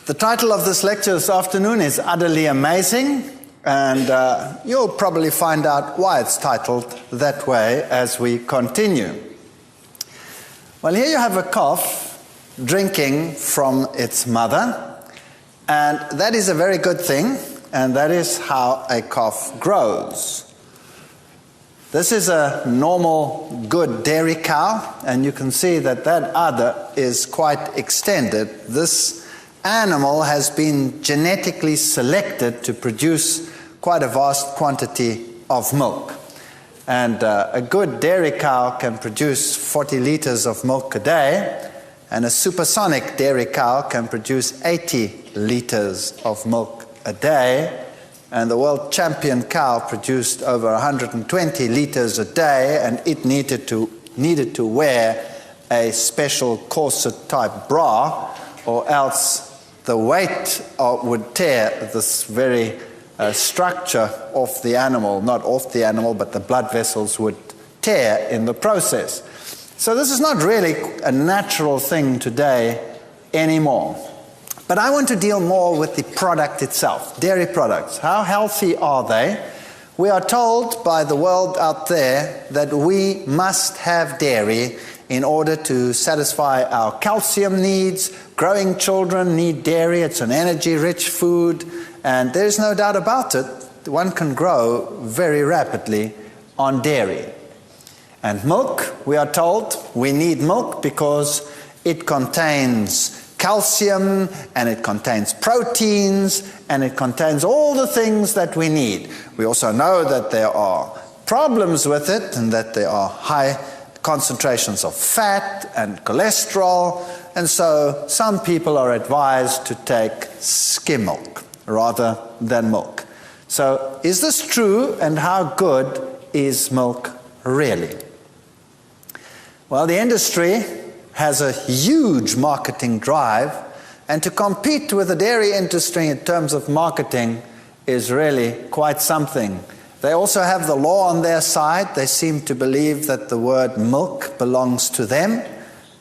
The title of this lecture this afternoon is Utterly Amazing, and you'll probably find out why it's titled that way as we continue. Well, here you have a calf drinking from its mother, and that is a very good thing, and that is how a calf grows. This is a normal, good dairy cow, and you can see that that udder is quite extended. This animal has been genetically selected to produce quite a vast quantity of milk. And a good dairy cow can produce 40 liters of milk a day, and a supersonic dairy cow can produce 80 liters of milk a day. And the world champion cow produced over 120 liters a day, and it needed to wear a special corset type bra, or else the weight would tear this very structure off the animal, not off the animal, but the blood vessels would tear in the process. So this is not really a natural thing today anymore. But I want to deal more with the product itself, dairy products. How healthy are they? We are told by the world out there that we must have dairy in order to satisfy our calcium needs. Growing children need dairy. It's an energy-rich food, and there's no doubt about it. One can grow very rapidly on dairy. And milk, we are told we need milk because it contains calcium, and it contains proteins, and it contains all the things that we need. We also know that there are problems with it, and that there are high concentrations of fat and cholesterol, and so some people are advised to take skim milk rather than milk. So is this true, and how good is milk really? Well, the industry has a huge marketing drive, and to compete with the dairy industry in terms of marketing is really quite something. They also have the law on their side. They seem to believe that the word milk belongs to them,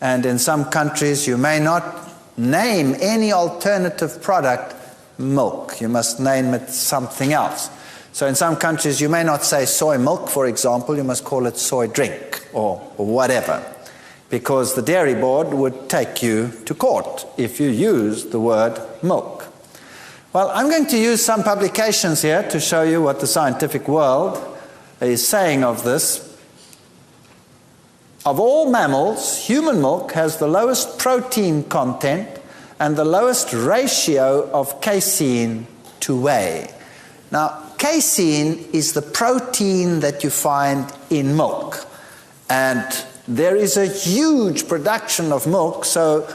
and in some countries you may not name any alternative product milk. You must name it something else. So in some countries you may not say soy milk, for example. You must call it soy drink or whatever, because the dairy board would take you to court if you use the word milk. Well, I'm going to use some publications here to show you what the scientific world is saying of this. Of all mammals, human milk has the lowest protein content and the lowest ratio of casein to whey. Now, casein is the protein that you find in milk, and there is a huge production of milk, so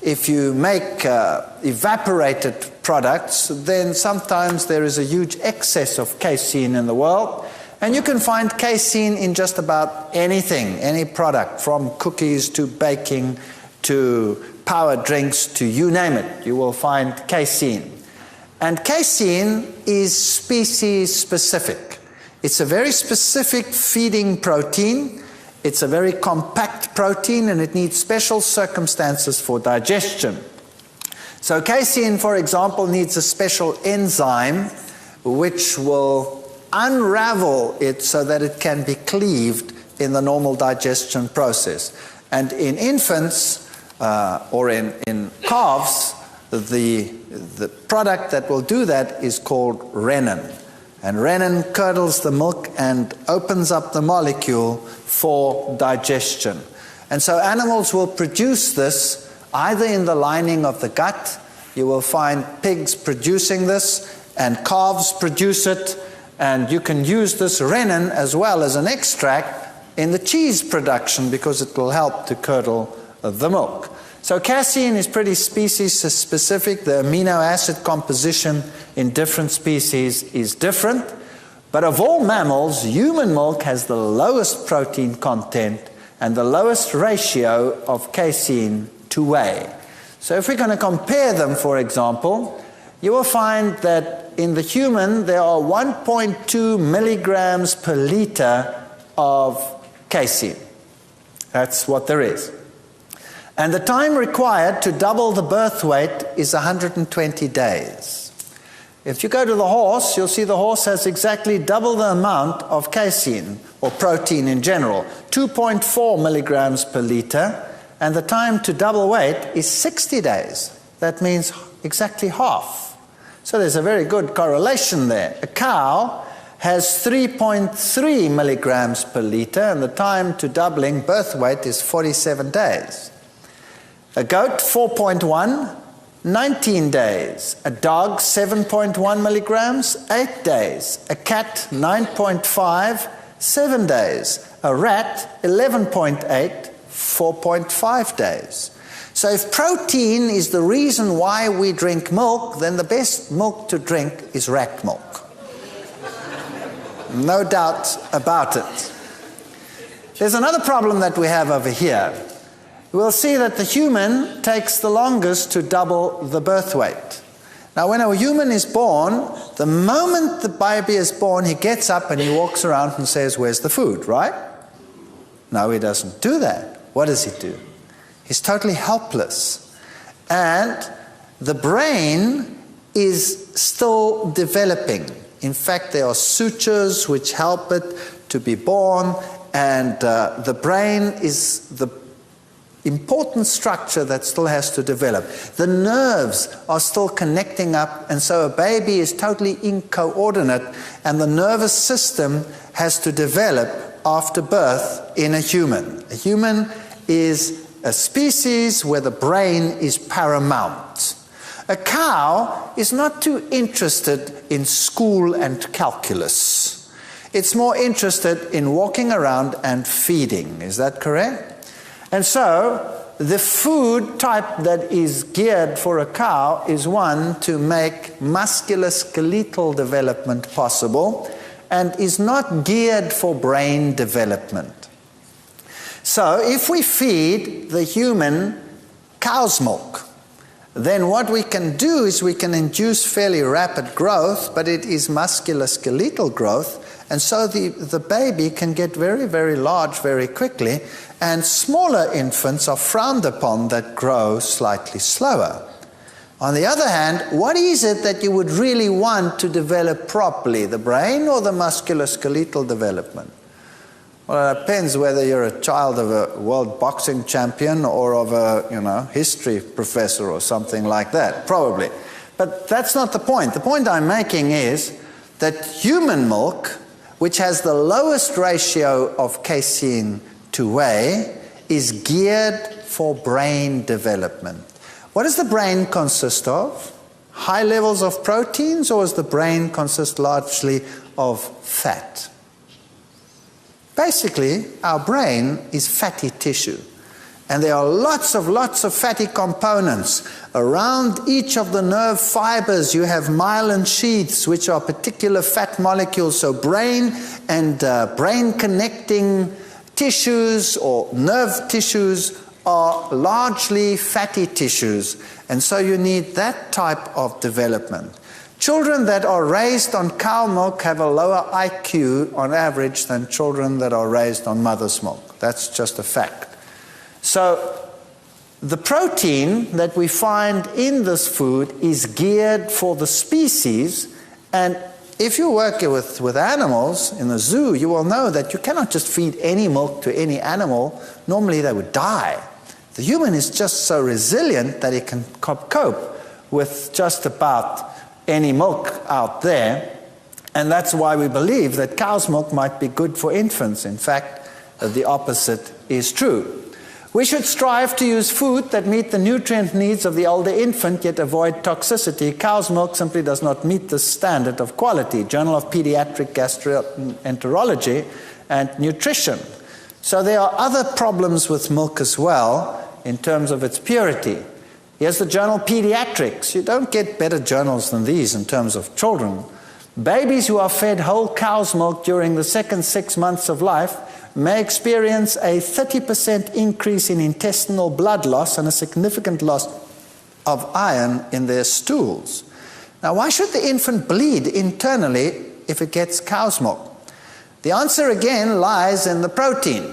if you make evaporated products, then sometimes there is a huge excess of casein in the world, and you can find casein in just about anything, any product, from cookies to baking to power drinks to you name it, you will find casein. And casein is species specific. It's a very specific feeding protein. It's a very compact protein, and it needs special circumstances for digestion. So casein, for example, needs a special enzyme which will unravel it so that it can be cleaved in the normal digestion process. And in infants or in calves, the product that will do that is called renin. And renin curdles the milk and opens up the molecule for digestion. And so animals will produce this either in the lining of the gut. You will find pigs producing this, and calves produce it, and you can use this renin as well as an extract in the cheese production because it will help to curdle the milk. So casein is pretty species specific. The amino acid composition in different species is different. But of all mammals, human milk has the lowest protein content and the lowest ratio of casein to whey. So if we're going to compare them, for example, you will find that in the human there are 1.2 milligrams per liter of casein. That's what there is. And the time required to double the birth weight is 120 days. If you go to the horse, you'll see the horse has exactly double the amount of casein, or protein in general, 2.4 milligrams per liter, and the time to double weight is 60 days. That means exactly half. So there's a very good correlation there. A cow has 3.3 milligrams per liter, and the time to doubling birth weight is 47 days. A goat, 4.1, 19 days. A dog, 7.1 milligrams, 8 days. A cat, 9.5, 7 days. A rat, 11.8, 4.5 days. So if protein is the reason why we drink milk, then the best milk to drink is rat milk. No doubt about it. There's another problem that we have over here. We'll see that the human takes the longest to double the birth weight. Now, when a human is born, the moment the baby is born, he gets up and he walks around and says, "Where's the food?" Right? No, he doesn't do that. What does he do? He's totally helpless. And the brain is still developing. In fact, there are sutures which help it to be born, and the brain is the important structure that still has to develop. The nerves are still connecting up, and so a baby is totally incoordinate, and the nervous system has to develop after birth in a human. A human is a species where the brain is paramount. A cow is not too interested in school and calculus. It's more interested in walking around and feeding. Is that correct? And so, the food type that is geared for a cow is one to make musculoskeletal development possible and is not geared for brain development. So, if we feed the human cow's milk, then what we can do is we can induce fairly rapid growth, but it is musculoskeletal growth, and so the baby can get very, very large very quickly, and smaller infants are frowned upon that grow slightly slower. On the other hand, what is it that you would really want to develop properly, the brain or the musculoskeletal development? Well, it depends whether you're a child of a world boxing champion or of a, history professor or something like that, probably. But that's not the point. The point I'm making is that human milk, which has the lowest ratio of casein to whey, is geared for brain development. What does the brain consist of? High levels of proteins, or does the brain consist largely of fat? Basically, our brain is fatty tissue. And there are lots of fatty components. Around each of the nerve fibers, you have myelin sheaths, which are particular fat molecules. So brain and brain-connecting tissues or nerve tissues are largely fatty tissues. And so you need that type of development. Children that are raised on cow milk have a lower IQ on average than children that are raised on mother's milk. That's just a fact. So the protein that we find in this food is geared for the species, and if you work with animals in the zoo, you will know that you cannot just feed any milk to any animal. Normally they would die. The human is just so resilient that it can cope with just about any milk out there, and that's why we believe that cow's milk might be good for infants. In fact, the opposite is true. We should strive to use food that meet the nutrient needs of the older infant, yet avoid toxicity. Cow's milk simply does not meet this standard of quality. Journal of Pediatric Gastroenterology and Nutrition. So there are other problems with milk as well in terms of its purity. Here's the journal Pediatrics. You don't get better journals than these in terms of children. Babies who are fed whole cow's milk during the second 6 months of life may experience a 30% increase in intestinal blood loss and a significant loss of iron in their stools. Now, why should the infant bleed internally if it gets cow's milk? The answer again lies in the protein.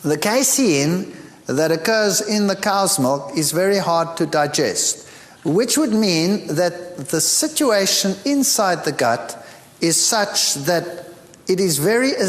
The casein that occurs in the cow's milk is very hard to digest, which would mean that the situation inside the gut is such that it is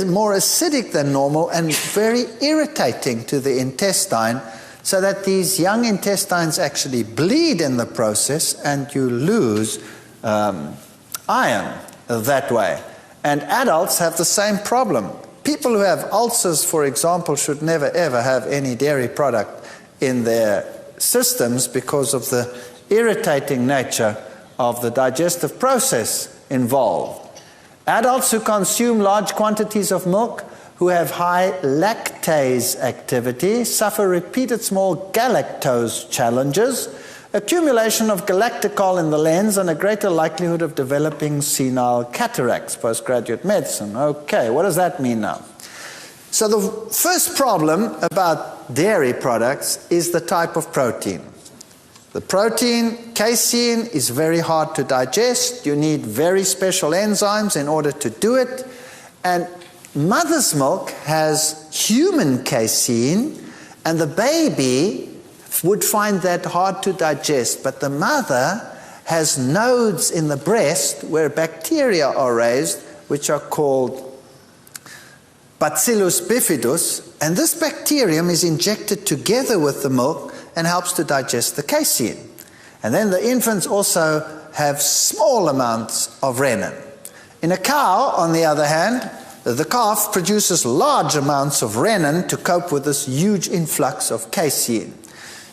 more acidic than normal and very irritating to the intestine, so that these young intestines actually bleed in the process and you lose iron that way. And adults have the same problem. People who have ulcers, for example, should never ever have any dairy product in their systems because of the irritating nature of the digestive process involved. Adults who consume large quantities of milk, who have high lactase activity, suffer repeated small galactose challenges, accumulation of galactocol in the lens, and a greater likelihood of developing senile cataracts, postgraduate medicine. Okay, what does that mean now? So the first problem about dairy products is the type of protein. The protein, casein, is very hard to digest. You need very special enzymes in order to do it. And mother's milk has human casein, and the baby would find that hard to digest. But the mother has nodes in the breast where bacteria are raised, which are called Bacillus bifidus, and this bacterium is injected together with the milk and helps to digest the casein. And then the infants also have small amounts of rennin. In a cow, on the other hand, the calf produces large amounts of rennin to cope with this huge influx of casein.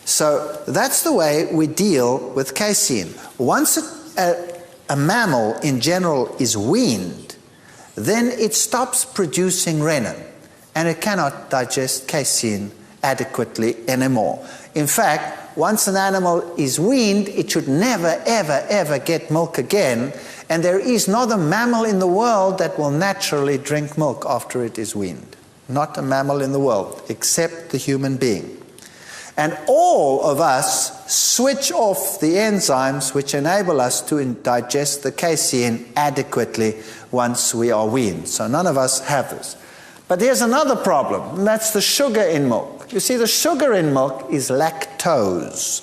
So that's the way we deal with casein. Once a mammal in general is weaned, then it stops producing rennin, and it cannot digest casein adequately anymore. In fact, once an animal is weaned, it should never, ever, ever get milk again, and there is not a mammal in the world that will naturally drink milk after it is weaned. Not a mammal in the world, except the human being. And all of us switch off the enzymes which enable us to digest the casein adequately once we are weaned. So none of us have this. But there's another problem, and that's the sugar in milk. You see, the sugar in milk is lactose.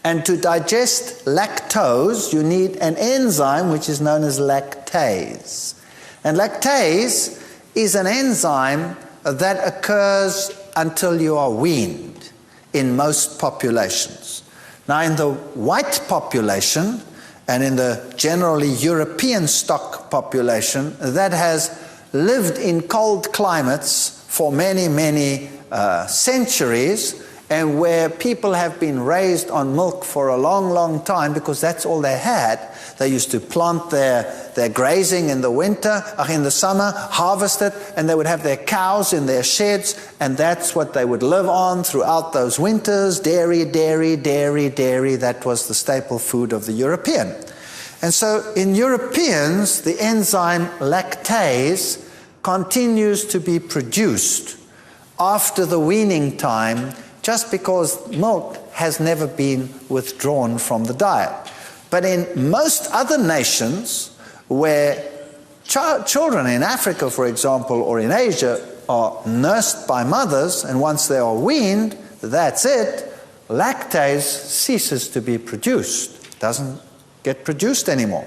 And to digest lactose, you need an enzyme which is known as lactase. And lactase is an enzyme that occurs until you are weaned in most populations. Now, in the white population and in the generally European stock population that has lived in cold climates for many, many centuries, and where people have been raised on milk for a long, long time because that's all they had. They used to plant their grazing in the winter, in the summer, harvest it, and they would have their cows in their sheds, and that's what they would live on throughout those winters. Dairy, dairy, dairy, dairy. That was the staple food of the European. And so in Europeans, the enzyme lactase continues to be produced after the weaning time, just because milk has never been withdrawn from the diet. But in most other nations where children in Africa, for example, or in Asia are nursed by mothers, and once they are weaned, that's it, lactase ceases to be produced, doesn't get produced anymore.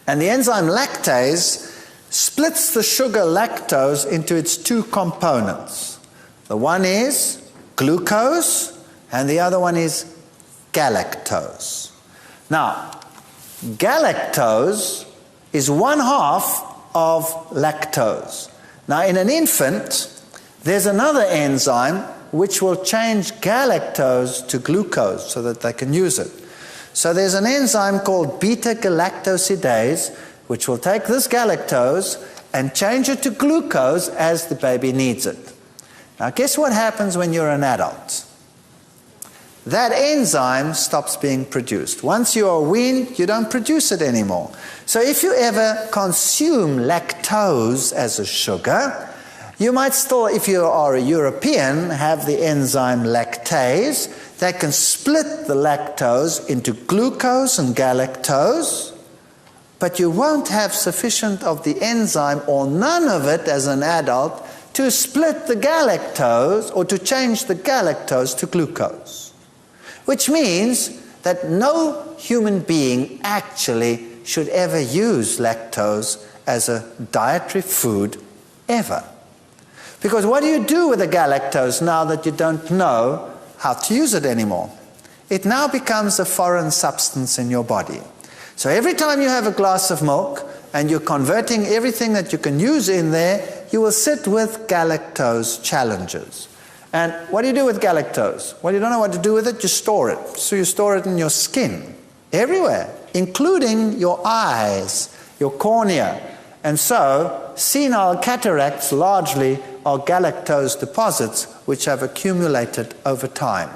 And the enzyme lactase splits the sugar lactose into its two components. The one is glucose, and the other one is galactose. Now, galactose is 1/2 of lactose. Now, in an infant, there's another enzyme which will change galactose to glucose so that they can use it. So there's an enzyme called beta-galactosidase which will take this galactose and change it to glucose as the baby needs it. Now, guess what happens when you're an adult? That enzyme stops being produced. Once you are weaned, you don't produce it anymore. So if you ever consume lactose as a sugar, you might still, if you are a European, have the enzyme lactase that can split the lactose into glucose and galactose, but you won't have sufficient of the enzyme or none of it as an adult to split the galactose or to change the galactose to glucose, which means that no human being actually should ever use lactose as a dietary food ever. Because what do you do with the galactose now that you don't know how to use it anymore? It now becomes a foreign substance in your body. So every time you have a glass of milk and you're converting everything that you can use in there, you will sit with galactose challenges. And what do you do with galactose? Well, you don't know what to do with it, you store it. So you store it in your skin, everywhere, including your eyes, your cornea. And so senile cataracts largely are galactose deposits which have accumulated over time.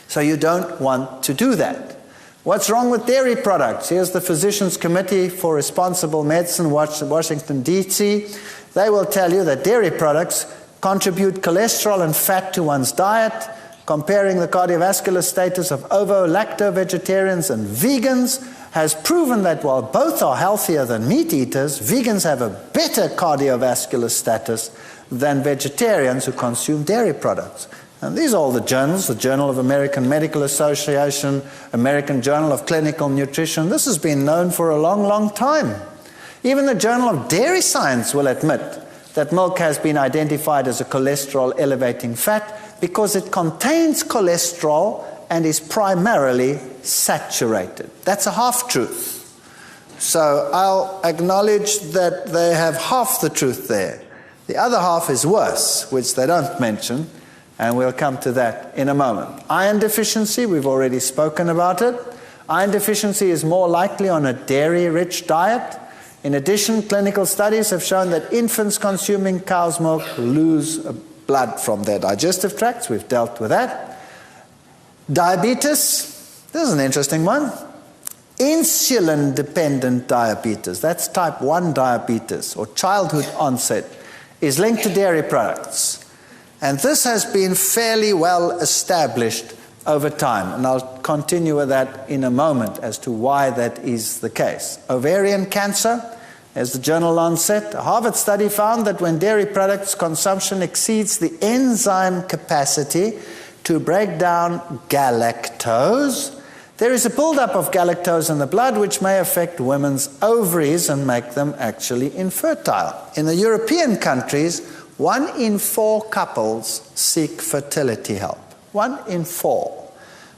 So you don't want to do that. What's wrong with dairy products? Here's the Physicians Committee for Responsible Medicine, Washington, D.C. They will tell you that dairy products contribute cholesterol and fat to one's diet. Comparing the cardiovascular status of ovo-lacto-vegetarians and vegans has proven that while both are healthier than meat eaters, vegans have a better cardiovascular status than vegetarians who consume dairy products. And these are all the journals, the Journal of American Medical Association, American Journal of Clinical Nutrition. This has been known for a long, long time. Even the Journal of Dairy Science will admit that milk has been identified as a cholesterol-elevating fat because it contains cholesterol and is primarily saturated. That's a half-truth. So I'll acknowledge that they have half the truth there. The other half is worse, which they don't mention, and we'll come to that in a moment. Iron deficiency, we've already spoken about it. Iron deficiency is more likely on a dairy-rich diet. In addition, clinical studies have shown that infants consuming cow's milk lose blood from their digestive tracts. We've dealt with that. Diabetes, this is an interesting one. Insulin-dependent diabetes, that's type 1 diabetes or childhood onset, is linked to dairy products. And this has been fairly well established over time, and I'll continue with that in a moment as to why that is the case. Ovarian cancer, as the Journal Lancet, a Harvard study found that when dairy products consumption exceeds the enzyme capacity to break down galactose, there is a buildup of galactose in the blood which may affect women's ovaries and make them actually infertile. In the European countries, 1 in 4 couples seek fertility help. 1 in 4.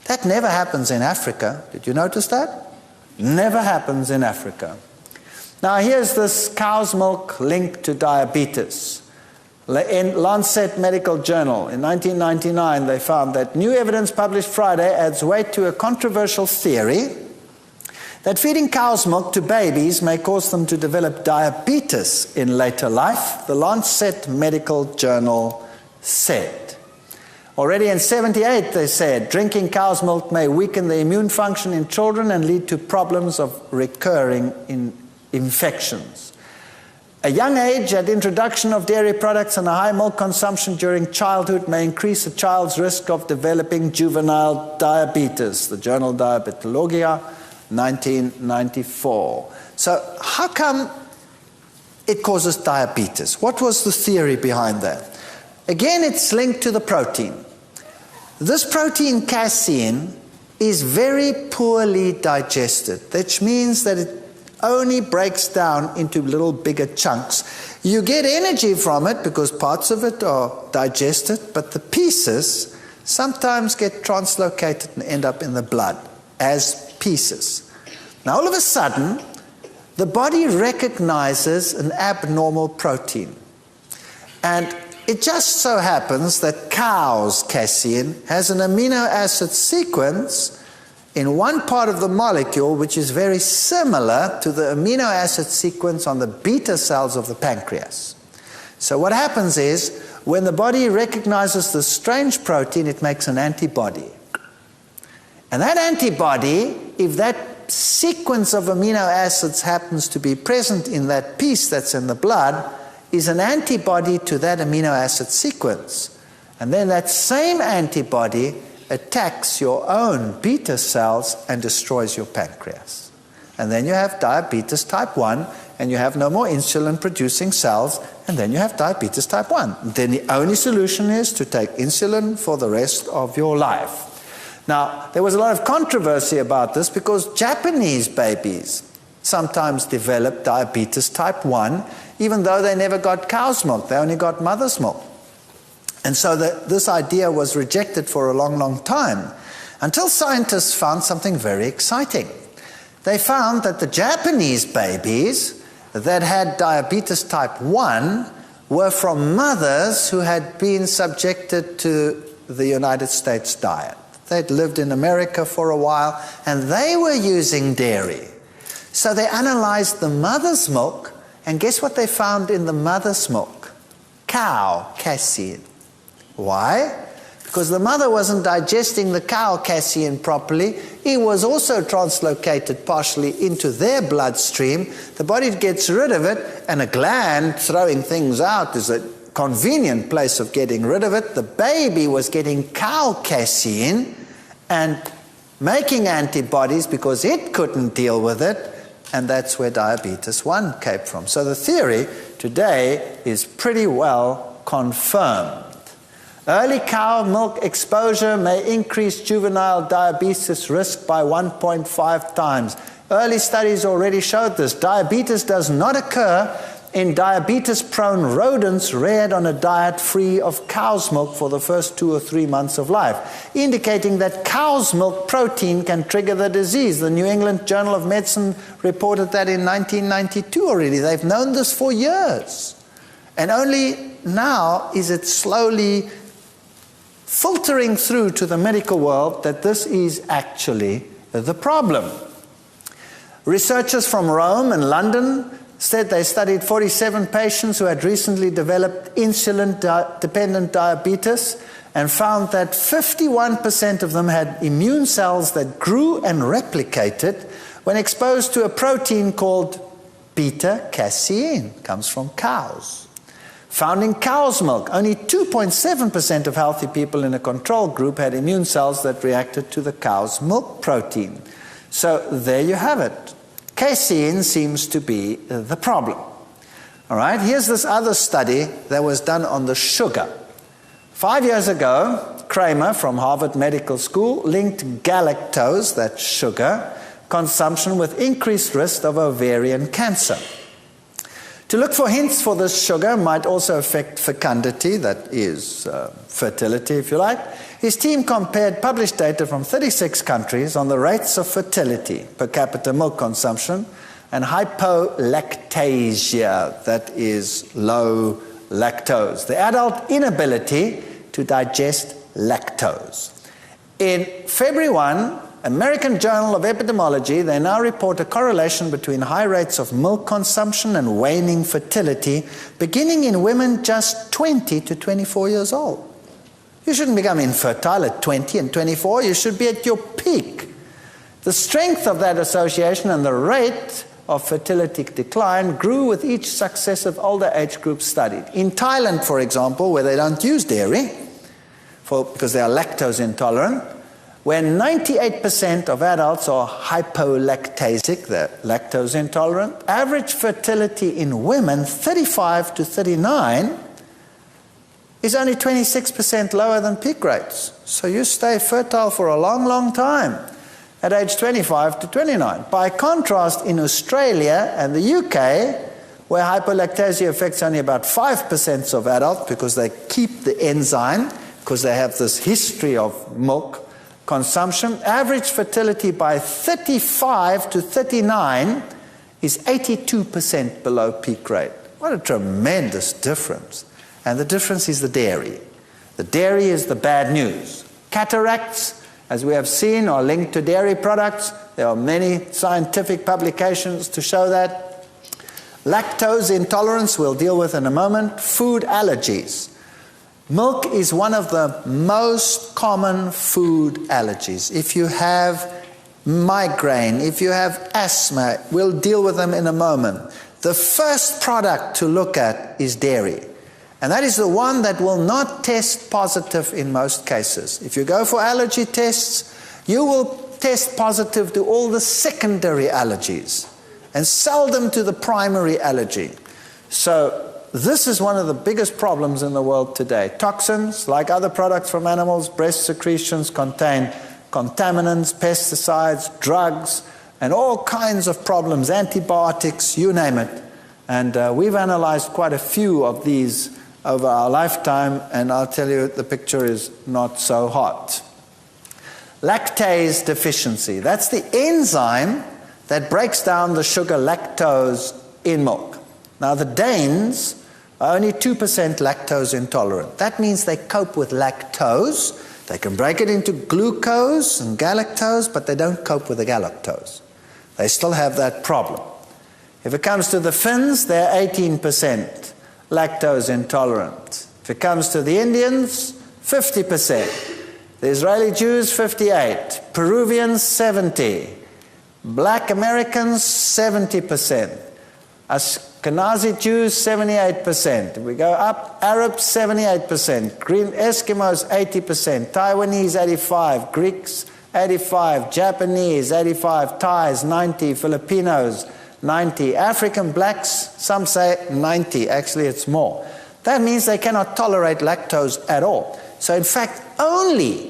That never happens in Africa. Did you notice that? Never happens in Africa. Now here's this cow's milk linked to diabetes. In Lancet Medical Journal in 1999, they found that new evidence published Friday adds weight to a controversial theory that feeding cow's milk to babies may cause them to develop diabetes in later life, the Lancet Medical Journal said. Already in 1978, they said, drinking cow's milk may weaken the immune function in children and lead to problems of recurring infections. A young age at introduction of dairy products and a high milk consumption during childhood may increase a child's risk of developing juvenile diabetes, the journal Diabetologia, 1994. So how come it causes diabetes? What was the theory behind that? Again, it's linked to the protein. This protein casein is very poorly digested, which means that it only breaks down into little bigger chunks. You get energy from it because parts of it are digested, but the pieces sometimes get translocated and end up in the blood as pieces. Now all of a sudden, the body recognizes an abnormal protein. And it just so happens that cow's casein has an amino acid sequence in one part of the molecule which is very similar to the amino acid sequence on the beta cells of the pancreas. So what happens is, when the body recognizes the strange protein, it makes an antibody. And that antibody, if that sequence of amino acids happens to be present in that piece that's in the blood, is an antibody to that amino acid sequence. And then that same antibody attacks your own beta cells and destroys your pancreas. And then you have diabetes type 1, and you have no more insulin-producing cells, and then you have diabetes type 1. Then the only solution is to take insulin for the rest of your life. Now, there was a lot of controversy about this because Japanese babies sometimes develop diabetes type 1, even though they never got cow's milk, they only got mother's milk. And so this idea was rejected for a long, long time, until scientists found something very exciting. They found that the Japanese babies that had diabetes type 1 were from mothers who had been subjected to the United States diet. They'd lived in America for a while, and they were using dairy. So they analyzed the mother's milk, and guess what they found in the mother's milk? Cow casein. Why? Because the mother wasn't digesting the cow casein properly. It was also translocated partially into their bloodstream. The body gets rid of it, and a gland throwing things out is a convenient place of getting rid of it. The baby was getting cow casein and making antibodies because it couldn't deal with it, and that's where diabetes 1 came from. So the theory today is pretty well confirmed. Early cow milk exposure may increase juvenile diabetes risk by 1.5 times. Early studies already showed this. Diabetes does not occur in diabetes-prone rodents reared on a diet free of cow's milk for the first 2 or 3 months of life, indicating that cow's milk protein can trigger the disease. The New England Journal of Medicine reported that in 1992 already. They've known this for years. And only now is it slowly filtering through to the medical world that this is actually the problem. Researchers from Rome and London said they studied 47 patients who had recently developed insulin-dependent diabetes and found that 51% of them had immune cells that grew and replicated when exposed to a protein called beta-casein. Comes from cows. Found in cow's milk, only 2.7% of healthy people in a control group had immune cells that reacted to the cow's milk protein. So there you have it. Casein seems to be the problem. All right, here's this other study that was done on the sugar. 5 years ago, Kramer from Harvard Medical School linked galactose, that's sugar, consumption with increased risk of ovarian cancer. To look for hints for this sugar might also affect fecundity, that is fertility if you like. His team compared published data from 36 countries on the rates of fertility, per capita milk consumption, and hypolactasia, that is low lactose, the adult inability to digest lactose. In February 1, American Journal of Epidemiology, they now report a correlation between high rates of milk consumption and waning fertility, beginning in women just 20 to 24 years old. You shouldn't become infertile at 20 and 24, you should be at your peak. The strength of that association and the rate of fertility decline grew with each successive older age group studied. In Thailand, for example, where they don't use dairy, because they are lactose intolerant, where 98% of adults are hypolactasic, they're lactose intolerant, average fertility in women, 35 to 39, is only 26% lower than peak rates. So you stay fertile for a long, long time at age 25 to 29. By contrast, in Australia and the UK, where hypolactasia affects only about 5% of adults because they keep the enzyme, because they have this history of milk consumption, average fertility by 35 to 39 is 82% below peak rate. What a tremendous difference. And the difference is the dairy. The dairy is the bad news. Cataracts, as we have seen, are linked to dairy products. There are many scientific publications to show that. Lactose intolerance we'll deal with in a moment. Food allergies. Milk is one of the most common food allergies. If you have migraine, if you have asthma, we'll deal with them in a moment. The first product to look at is dairy. And that is the one that will not test positive in most cases. If you go for allergy tests, you will test positive to all the secondary allergies and seldom to the primary allergy. So this is one of the biggest problems in the world today. Toxins, like other products from animals, breast secretions contain contaminants, pesticides, drugs, and all kinds of problems, antibiotics, you name it. And we've analyzed quite a few of these over our lifetime, and I'll tell you, the picture is not so hot. Lactase deficiency. That's the enzyme that breaks down the sugar lactose in milk. Now, the Danes are only 2% lactose intolerant. That means they cope with lactose. They can break it into glucose and galactose, but they don't cope with the galactose. They still have that problem. If it comes to the Finns, they're 18% lactose intolerant. If it comes to the Indians, 50%. The Israeli Jews, 58. Peruvians, 70. Black Americans, 70%. Ashkenazi Jews, 78%. If we go up, Arabs, 78%. Green Eskimos, 80%. Taiwanese, 85%. Greeks, 85%. Japanese, 85%. Thais, 90%. Filipinos, 90%. African blacks, some say 90%. Actually, it's more. That means they cannot tolerate lactose at all. So, in fact, only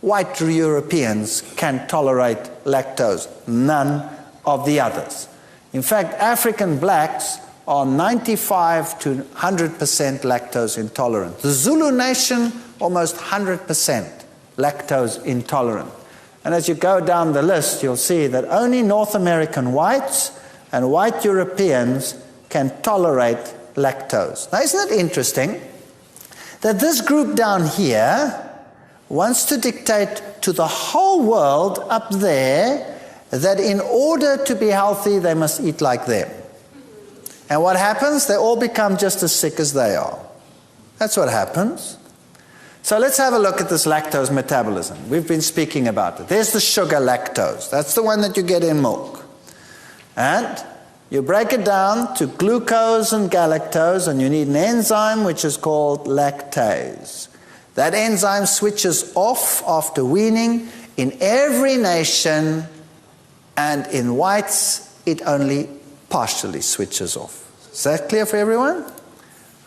white Europeans can tolerate lactose, none of the others. In fact, African blacks are 95 to 100% lactose intolerant. The Zulu nation, almost 100% lactose intolerant. And as you go down the list, you'll see that only North American whites and white Europeans can tolerate lactose. Now, isn't it interesting that this group down here wants to dictate to the whole world up there that in order to be healthy, they must eat like them. And what happens? They all become just as sick as they are. That's what happens. So let's have a look at this lactose metabolism. We've been speaking about it. There's the sugar lactose. That's the one that you get in milk. And you break it down to glucose and galactose, and you need an enzyme which is called lactase. That enzyme switches off after weaning in every nation, and in whites, it only partially switches off. Is that clear for everyone?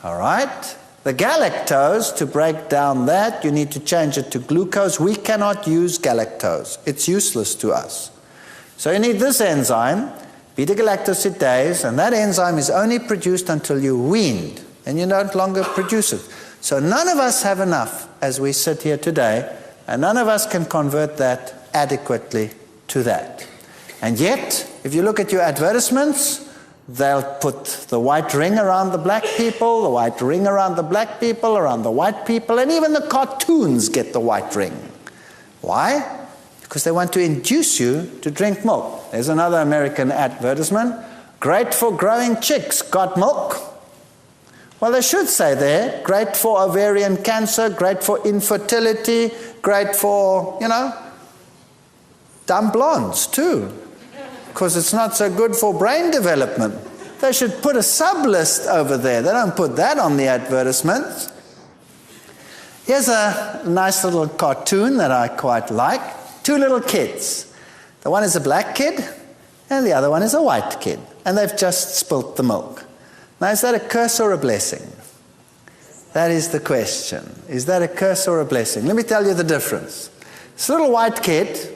All right. The galactose, to break down that, you need to change it to glucose. We cannot use galactose. It's useless to us. So you need this enzyme, beta-galactosidase, and that enzyme is only produced until you're weaned, and you no longer produce it. So none of us have enough as we sit here today, and none of us can convert that adequately to that. And yet, if you look at your advertisements, they'll put the white ring around the black people, the white ring around the black people, around the white people, and even the cartoons get the white ring. Why? Because they want to induce you to drink milk. There's another American advertisement. Great for growing chicks. Got milk? Well, they should say there, great for ovarian cancer, great for infertility, great for, dumb blondes too, because it's not so good for brain development. They should put a sub-list over there. They don't put that on the advertisements. Here's a nice little cartoon that I quite like. Two little kids. The one is a black kid, and the other one is a white kid. And they've just spilt the milk. Now, is that a curse or a blessing? That is the question. Is that a curse or a blessing? Let me tell you the difference. This little white kid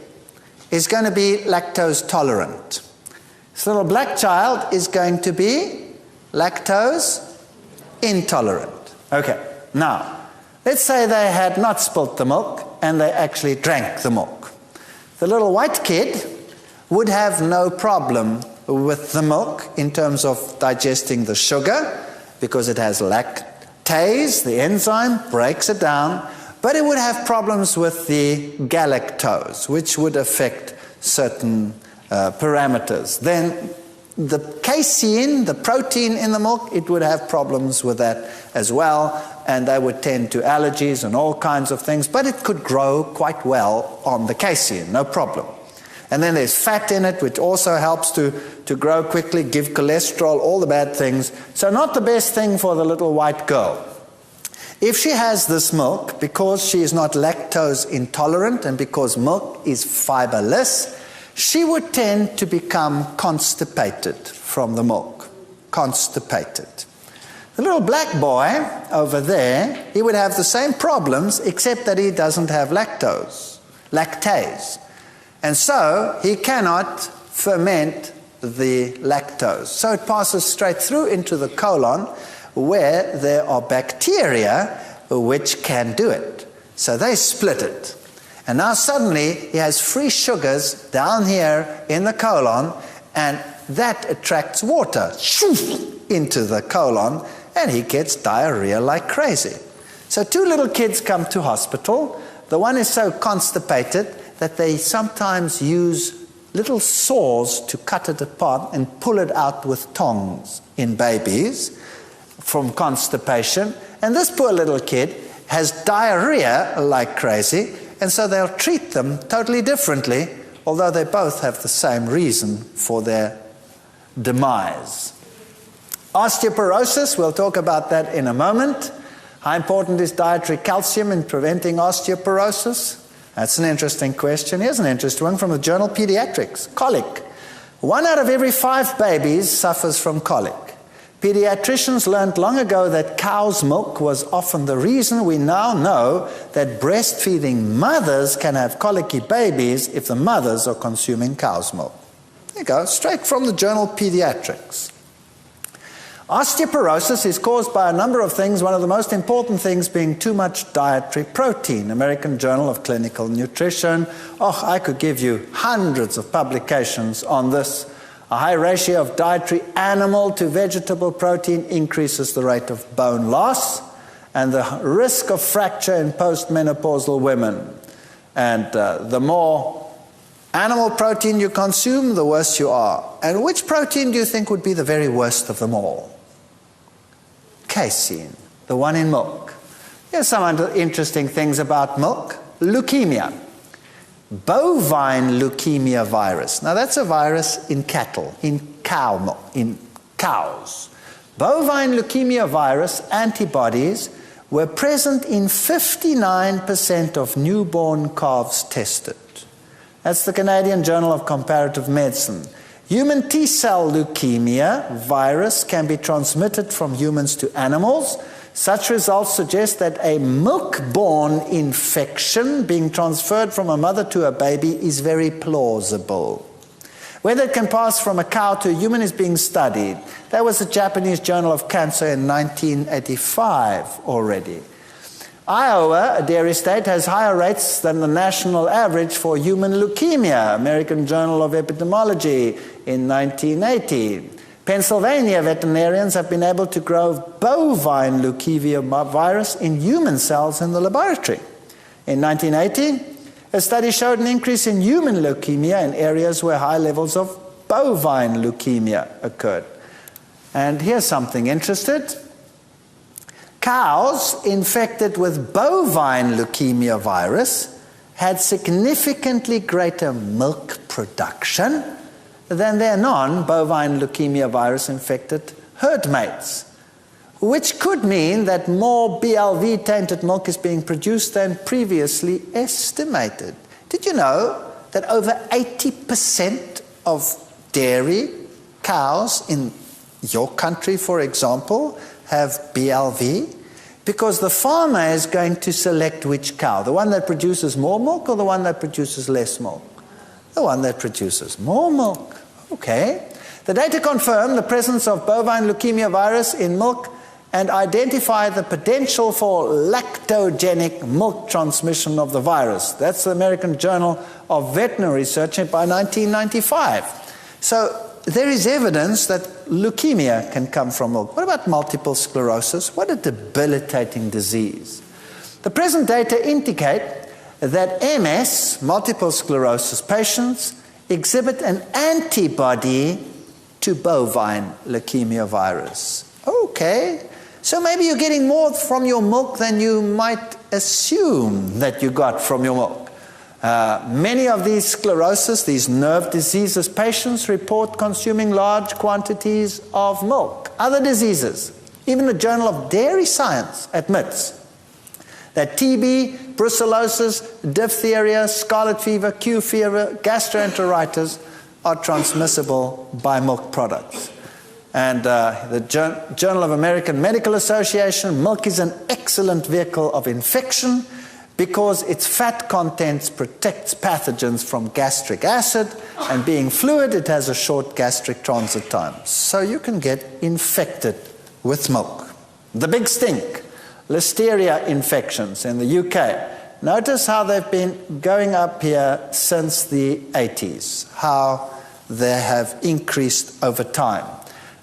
is going to be lactose tolerant. This little black child is going to be lactose intolerant. Okay, now, let's say they had not spilt the milk and they actually drank the milk. The little white kid would have no problem with the milk in terms of digesting the sugar, because it has lactase, the enzyme breaks it down, but it would have problems with the galactose, which would affect certain parameters. Then the casein, the protein in the milk, it would have problems with that as well, and they would tend to allergies and all kinds of things, but it could grow quite well on the casein, no problem. And then there's fat in it, which also helps to grow quickly, give cholesterol, all the bad things. So not the best thing for the little white girl. If she has this milk, because she is not lactose intolerant and because milk is fiberless, she would tend to become constipated from the milk. Constipated. The little black boy over there, he would have the same problems except that he doesn't have lactase. And so he cannot ferment the lactose. So it passes straight through into the colon where there are bacteria which can do it. So they split it. And now suddenly he has free sugars down here in the colon, and that attracts water into the colon, and he gets diarrhea like crazy. So two little kids come to hospital. The one is so constipated that they sometimes use little saws to cut it apart and pull it out with tongs in babies from constipation. And this poor little kid has diarrhea like crazy, and so they'll treat them totally differently, although they both have the same reason for their demise. Osteoporosis, we'll talk about that in a moment. How important is dietary calcium in preventing osteoporosis? That's an interesting question. Here's an interesting one from the journal Pediatrics. Colic. 1 out of every 5 babies suffers from colic. Pediatricians learned long ago that cow's milk was often the reason. We now know that breastfeeding mothers can have colicky babies if the mothers are consuming cow's milk. There you go, straight from the journal Pediatrics. Osteoporosis is caused by a number of things, one of the most important things being too much dietary protein. American Journal of Clinical Nutrition. Oh, I could give you hundreds of publications on this. A high ratio of dietary animal to vegetable protein increases the rate of bone loss and the risk of fracture in postmenopausal women. And the more animal protein you consume, the worse you are. And which protein do you think would be the very worst of them all? Casein, the one in milk. Here's some interesting things about milk. Leukemia. Bovine leukemia virus. Now that's a virus in cattle, in cow milk, in cows. Bovine leukemia virus antibodies were present in 59% of newborn calves tested. That's the Canadian Journal of Comparative Medicine. Human T-cell leukemia virus can be transmitted from humans to animals. Such results suggest that a milk-borne infection being transferred from a mother to a baby is very plausible. Whether it can pass from a cow to a human is being studied. That was the Japanese Journal of Cancer in 1985 already. Iowa, a dairy state, has higher rates than the national average for human leukemia, American Journal of Epidemiology in 1980. Pennsylvania veterinarians have been able to grow bovine leukemia virus in human cells in the laboratory. In 1980, a study showed an increase in human leukemia in areas where high levels of bovine leukemia occurred. And here's something interesting. Cows infected with bovine leukemia virus had significantly greater milk production than their non-bovine leukemia virus infected herd mates, which could mean that more BLV tainted milk is being produced than previously estimated. Did you know that over 80% of dairy cows in your country, for example, have BLV? Because the farmer is going to select which cow, the one that produces more milk or the one that produces less milk? The one that produces more milk. Okay. The data confirm the presence of bovine leukemia virus in milk and identify the potential for lactogenic milk transmission of the virus. That's the American Journal of Veterinary Research by 1995. So there is evidence that leukemia can come from milk. What about multiple sclerosis? What a debilitating disease. The present data indicate that MS, multiple sclerosis patients, exhibit an antibody to bovine leukemia virus. Okay, so maybe you're getting more from your milk than you might assume that you got from your milk. Many of these sclerosis, these nerve diseases patients report consuming large quantities of milk. Other diseases, even the Journal of Dairy Science admits that TB, brucellosis, diphtheria, scarlet fever, Q fever, gastroenteritis are transmissible by milk products. And the Journal of American Medical Association, milk is an excellent vehicle of infection because its fat contents protects pathogens from gastric acid, and being fluid, it has a short gastric transit time. So you can get infected with milk. The big stink, Listeria infections in the UK. Notice how they've been going up here since the 80s, how they have increased over time.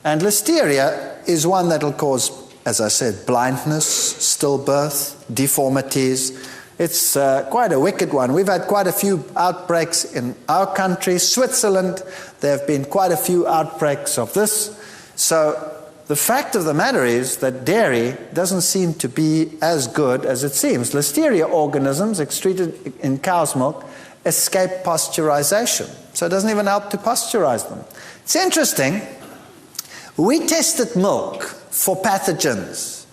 And Listeria is one that will cause, as I said, blindness, stillbirth, deformities. It's quite a wicked one. We've had quite a few outbreaks in our country. Switzerland, there have been quite a few outbreaks of this. So the fact of the matter is that dairy doesn't seem to be as good as it seems. Listeria organisms excreted in cow's milk escape pasteurization. So it doesn't even help to pasteurize them. It's interesting. We tested milk for pathogens,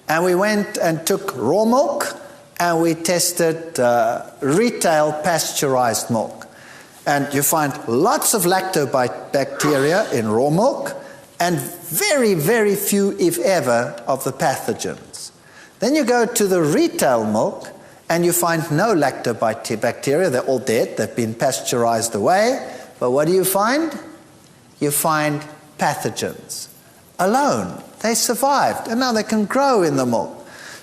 and we went and took raw milk and we tested retail pasteurized milk. And you find lots of lactobacteria in raw milk and very, very few, if ever, of the pathogens. Then you go to the retail milk and you find no lactobacteria. They're all dead. They've been pasteurized away. But what do you find? You find pathogens alone. They survived, and now they can grow in the milk.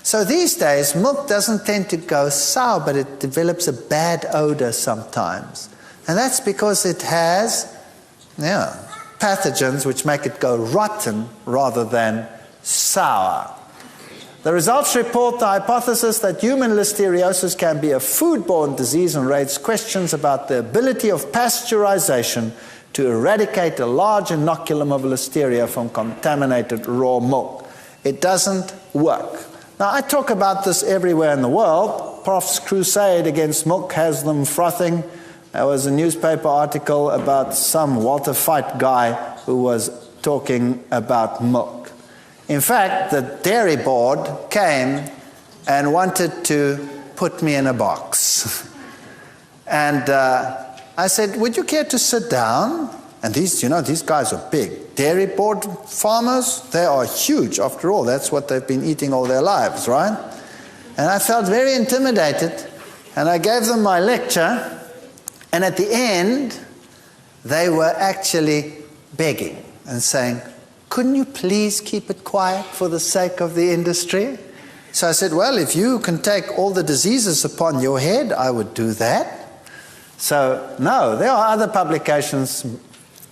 So these days, milk doesn't tend to go sour, but it develops a bad odor sometimes. And that's because it has pathogens which make it go rotten rather than sour. The results report the hypothesis that human listeriosis can be a foodborne disease and raise questions about the ability of pasteurization to eradicate a large inoculum of listeria from contaminated raw milk. It doesn't work. Now, I talk about this everywhere in the world. Prof's crusade against milk has them frothing. There was a newspaper article about some Walter Fite guy who was talking about milk. In fact, the dairy board came and wanted to put me in a box. And I said, would you care to sit down? And these guys are big. Dairy board farmers, they are huge. After all, that's what they've been eating all their lives, right? And I felt very intimidated, and I gave them my lecture, and at the end, they were actually begging and saying, couldn't you please keep it quiet for the sake of the industry? So I said, well, if you can take all the diseases upon your head, I would do that. So, no, there are other publications,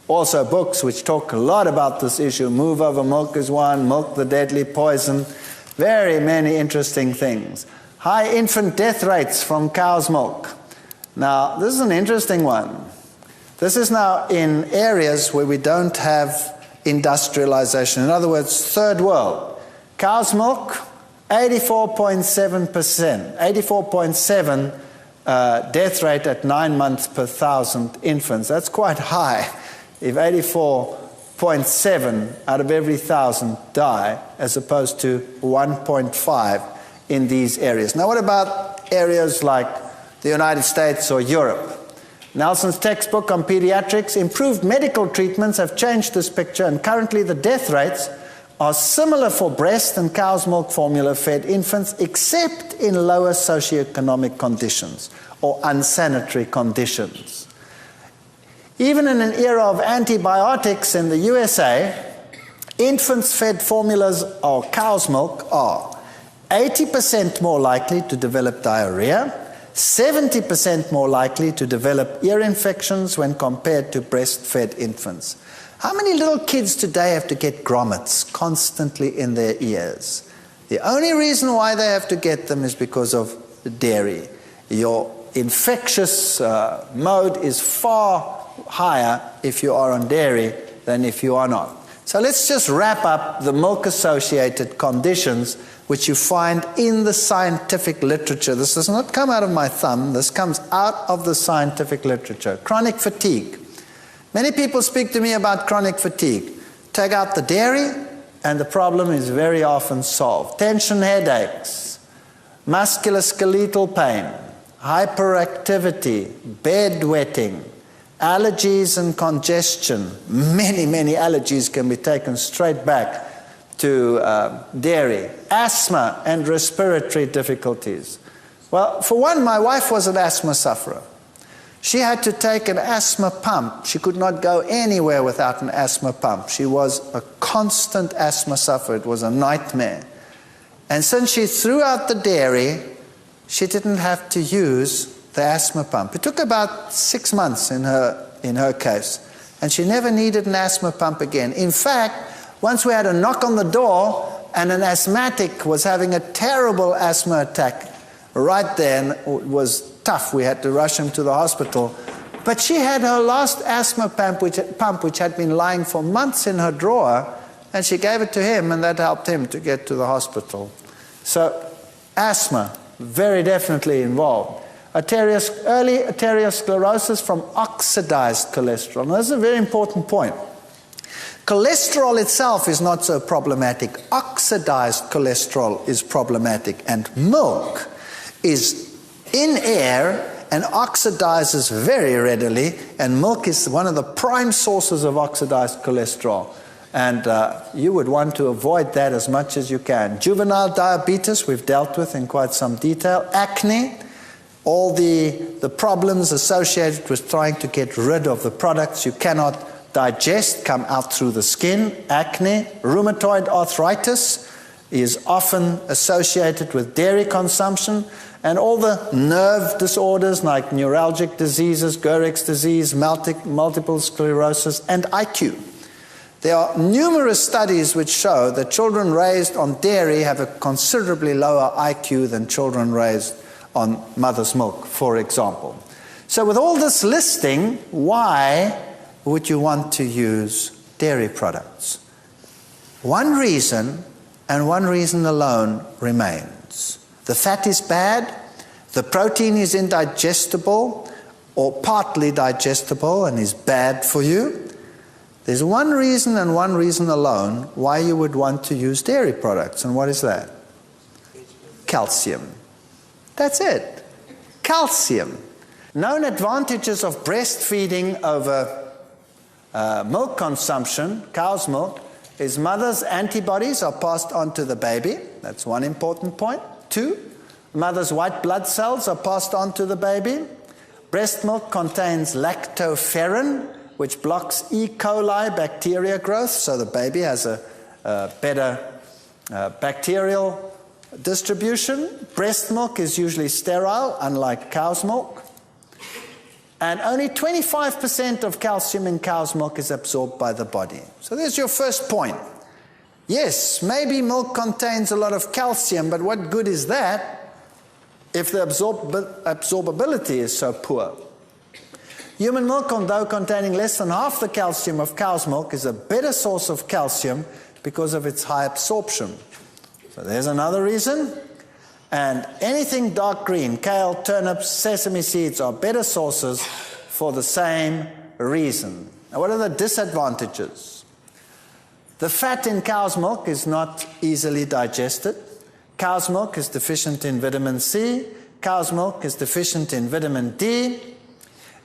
also books, which talk a lot about this issue. Move Over Milk is one, Milk the Deadly Poison, very many interesting things. High infant death rates from cow's milk. Now, this is an interesting one. This is now in areas where we don't have industrialization. In other words, third world. Cow's milk, 84.7%, 84.7 death rate at 9 months per 1,000 infants. That's quite high. If 84.7 out of every 1,000 die, as opposed to 1.5 in these areas. Now, what about areas like the United States or Europe? Nelson's textbook on pediatrics, improved medical treatments have changed this picture, and currently the death rates are similar for breast and cow's milk formula-fed infants, except in lower socioeconomic conditions or unsanitary conditions. Even in an era of antibiotics in the USA, infants fed formulas or cow's milk are 80% more likely to develop diarrhea, 70% more likely to develop ear infections when compared to breastfed infants. How many little kids today have to get grommets constantly in their ears? The only reason why they have to get them is because of the dairy. Your infectious mode is far higher if you are on dairy than if you are not. So let's just wrap up the milk-associated conditions which you find in the scientific literature. This does not come out of my thumb. This comes out of the scientific literature. Chronic fatigue. Many people speak to me about chronic fatigue. Take out the dairy, and the problem is very often solved. Tension headaches, musculoskeletal pain, hyperactivity, bedwetting, Allergies and congestion. Many, many allergies can be taken straight back to dairy. Asthma and respiratory difficulties. Well, for one, my wife was an asthma sufferer. She had to take an asthma pump. She could not go anywhere without an asthma pump. She was a constant asthma sufferer. It was a nightmare. And since she threw out the dairy, she didn't have to use the asthma pump. It took about 6 months in her case, and she never needed an asthma pump again. In fact, once we had a knock on the door, and an asthmatic was having a terrible asthma attack right there, and it was tough. We had to rush him to the hospital. But she had her last asthma pump, which had been lying for months in her drawer, and she gave it to him, and that helped him to get to the hospital. So asthma, very definitely involved. Early arteriosclerosis from oxidized cholesterol. Now, this is a very important point. Cholesterol itself is not so problematic. Oxidized cholesterol is problematic, and milk is in air and oxidizes very readily, and milk is one of the prime sources of oxidized cholesterol. And you would want to avoid that as much as you can. Juvenile diabetes, we've dealt with in quite some detail. Acne, all the problems associated with trying to get rid of the products you cannot digest come out through the skin. Acne. Rheumatoid arthritis is often associated with dairy consumption, and all the nerve disorders like neuralgic diseases, Gehrick's disease, multiple sclerosis, and IQ. There are numerous studies which show that children raised on dairy have a considerably lower IQ than children raised on mother's milk, for example. So with all this listing, why would you want to use dairy products? One reason, and one reason alone, remains. The fat is bad, the protein is indigestible or partly digestible and is bad for you. There's one reason and one reason alone why you would want to use dairy products, and what is that? Calcium. That's it. Calcium. Known advantages of breastfeeding over milk consumption, cow's milk, is mother's antibodies are passed on to the baby. That's one important point. 2, mother's white blood cells are passed on to the baby. Breast milk contains lactoferrin, which blocks E. coli bacteria growth, so the baby has a better bacterial distribution. Breast milk is usually sterile, unlike cow's milk. And only 25% of calcium in cow's milk is absorbed by the body. So there's your first point. Yes, maybe milk contains a lot of calcium, but what good is that if the absorbability is so poor? Human milk, although containing less than half the calcium of cow's milk, is a better source of calcium because of its high absorption. So there's another reason. And anything dark green, kale, turnips, sesame seeds, are better sources for the same reason. Now, what are the disadvantages? The fat in cow's milk is not easily digested. Cow's milk is deficient in vitamin C. Cow's milk is deficient in vitamin D.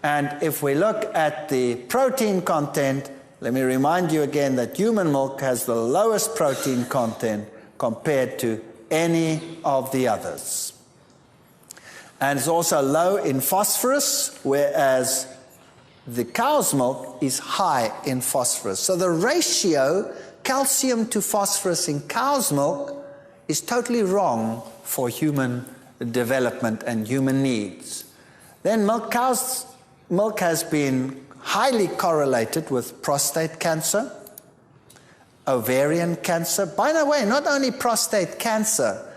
And if we look at the protein content, let me remind you again that human milk has the lowest protein content compared to any of the others. And it's also low in phosphorus, whereas the cow's milk is high in phosphorus. So the ratio calcium to phosphorus in cow's milk is totally wrong for human development and human needs. Then cow's milk has been highly correlated with prostate cancer, ovarian cancer. By the way, not only prostate cancer,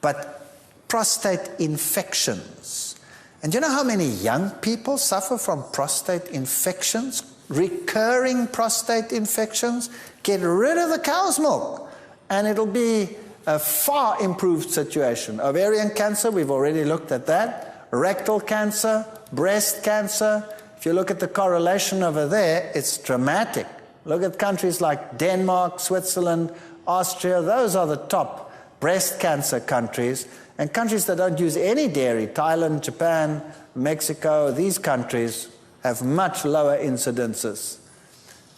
but prostate infections. And you know how many young people suffer from prostate infections, recurring prostate infections? Get rid of the cow's milk, and it'll be a far improved situation. Ovarian cancer, we've already looked at that. Rectal cancer, breast cancer. If you look at the correlation over there, it's dramatic. Look at countries like Denmark, Switzerland, Austria. Those are the top breast cancer countries. And countries that don't use any dairy, Thailand, Japan, Mexico, these countries, have much lower incidences.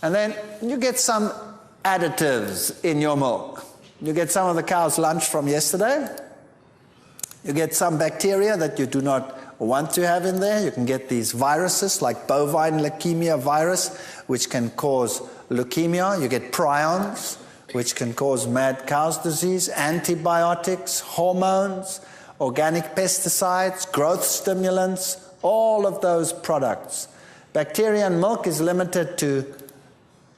And then you get some additives in your milk. You get some of the cow's lunch from yesterday. You get some bacteria that you do not want to have in there. You can get these viruses like bovine leukemia virus, which can cause leukemia. You get prions, which can cause mad cow's disease, antibiotics, hormones, organic pesticides, growth stimulants, all of those products. Bacteria in milk is limited to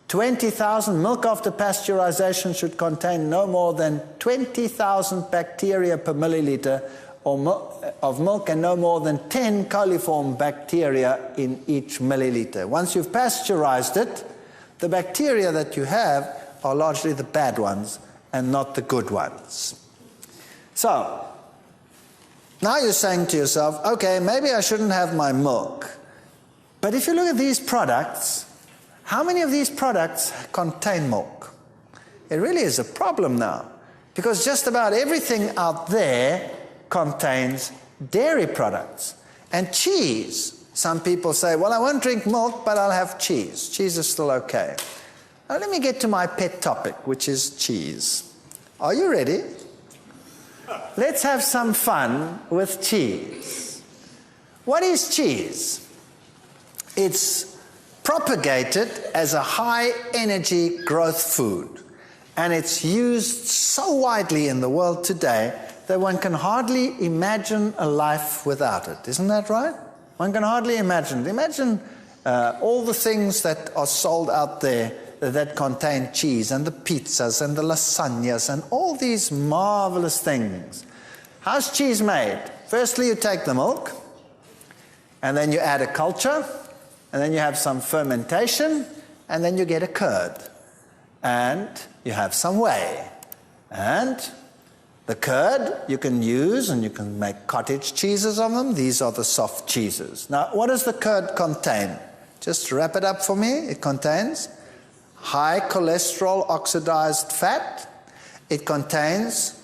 20,000. Milk after pasteurization should contain no more than 20,000 bacteria per milliliter of milk and no more than 10 coliform bacteria in each milliliter. Once you've pasteurized it, the bacteria that you have are largely the bad ones and not the good ones. So, now you're saying to yourself, okay, maybe I shouldn't have my milk. But if you look at these products, how many of these products contain milk? It really is a problem now, because just about everything out there contains dairy products. And cheese, some people say, well, I won't drink milk, but I'll have cheese. Cheese is still okay. Now let me get to my pet topic, which is cheese. Are you ready? Let's have some fun with cheese. What is cheese? It's propagated as a high-energy growth food, and it's used so widely in the world today that one can hardly imagine a life without it. Isn't that right? One can hardly imagine it. Imagine all the things that are sold out there that contain cheese, and the pizzas and the lasagnas and all these marvelous things. How's cheese made? Firstly, you take the milk, and then you add a culture, and then you have some fermentation, and then you get a curd. And you have some whey. And the curd you can use, and you can make cottage cheeses on them. These are the soft cheeses. Now, what does the curd contain? Just wrap it up for me. It contains high cholesterol oxidized fat. It contains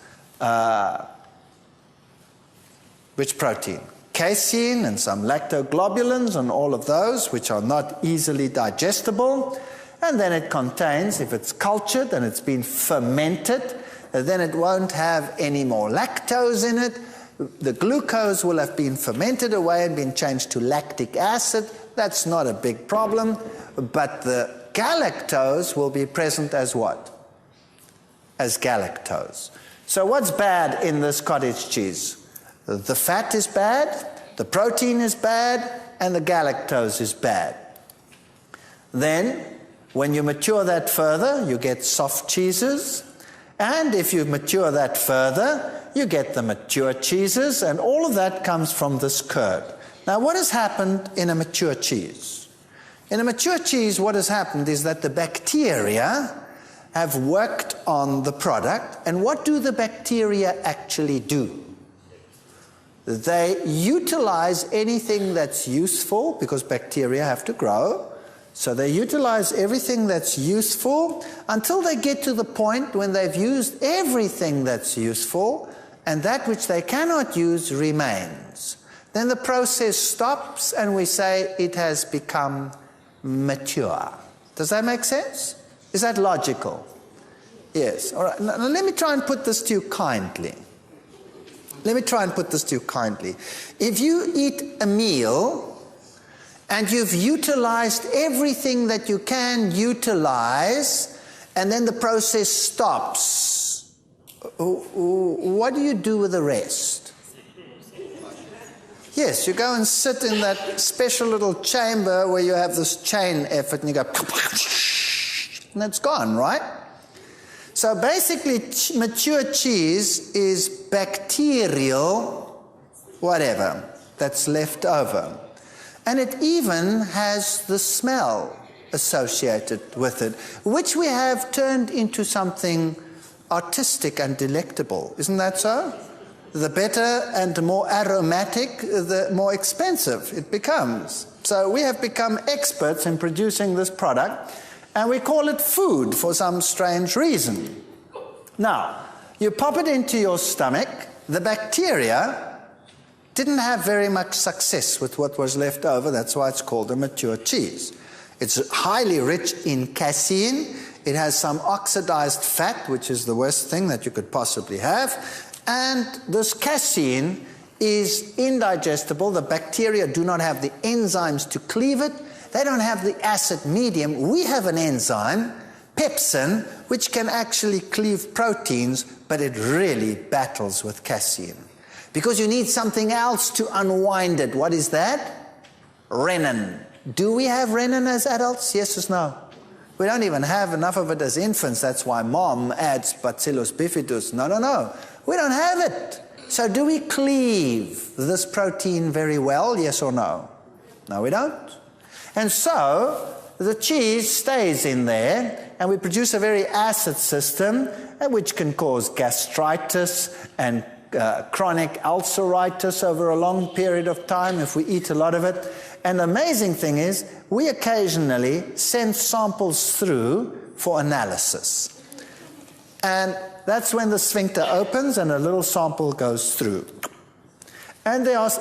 which protein? Casein and some lactoglobulins and all of those, which are not easily digestible. And then it contains, if it's cultured and it's been fermented, then it won't have any more lactose in it. The glucose will have been fermented away and been changed to lactic acid. That's not a big problem. But the galactose will be present as what? As galactose. So what's bad in this cottage cheese? The fat is bad, the protein is bad, and the galactose is bad. Then, when you mature that further, you get soft cheeses. And if you mature that further, you get the mature cheeses, and all of that comes from this curd. Now, what has happened in a mature cheese? In a mature cheese, what has happened is that the bacteria have worked on the product, and what do the bacteria actually do? They utilize anything that's useful, because bacteria have to grow. So they utilize everything that's useful until they get to the point when they've used everything that's useful, and that which they cannot use remains. Then the process stops, and we say it has become mature. Does that make sense? Is that logical? Yes. All right. Now let me try and put this to you kindly. If you eat a meal and you've utilized everything that you can utilize, and then the process stops, what do you do with the rest? Yes, you go and sit in that special little chamber where you have this chain effort, and you go, and it's gone, right? So basically, mature cheese is bacterial, whatever, that's left over. And it even has the smell associated with it, which we have turned into something artistic and delectable. Isn't that so? The better and more aromatic, the more expensive it becomes. So we have become experts in producing this product, and we call it food for some strange reason. Now, you pop it into your stomach, the bacteria didn't have very much success with what was left over. That's why it's called a mature cheese. It's highly rich in casein. It has some oxidized fat, which is the worst thing that you could possibly have. And this casein is indigestible. The bacteria do not have the enzymes to cleave it. They don't have the acid medium. We have an enzyme, pepsin, which can actually cleave proteins, but it really battles with casein. Because you need something else to unwind it. What is that? Renin. Do we have renin as adults? Yes or no? We don't even have enough of it as infants. That's why mom adds Bacillus bifidus. No. We don't have it. So do we cleave this protein very well? Yes or no? No, we don't. And so the cheese stays in there, and we produce a very acid system, which can cause gastritis and chronic ulceritis over a long period of time if we eat a lot of it. And the amazing thing is, we occasionally send samples through for analysis. And that's when the sphincter opens and a little sample goes through. And there are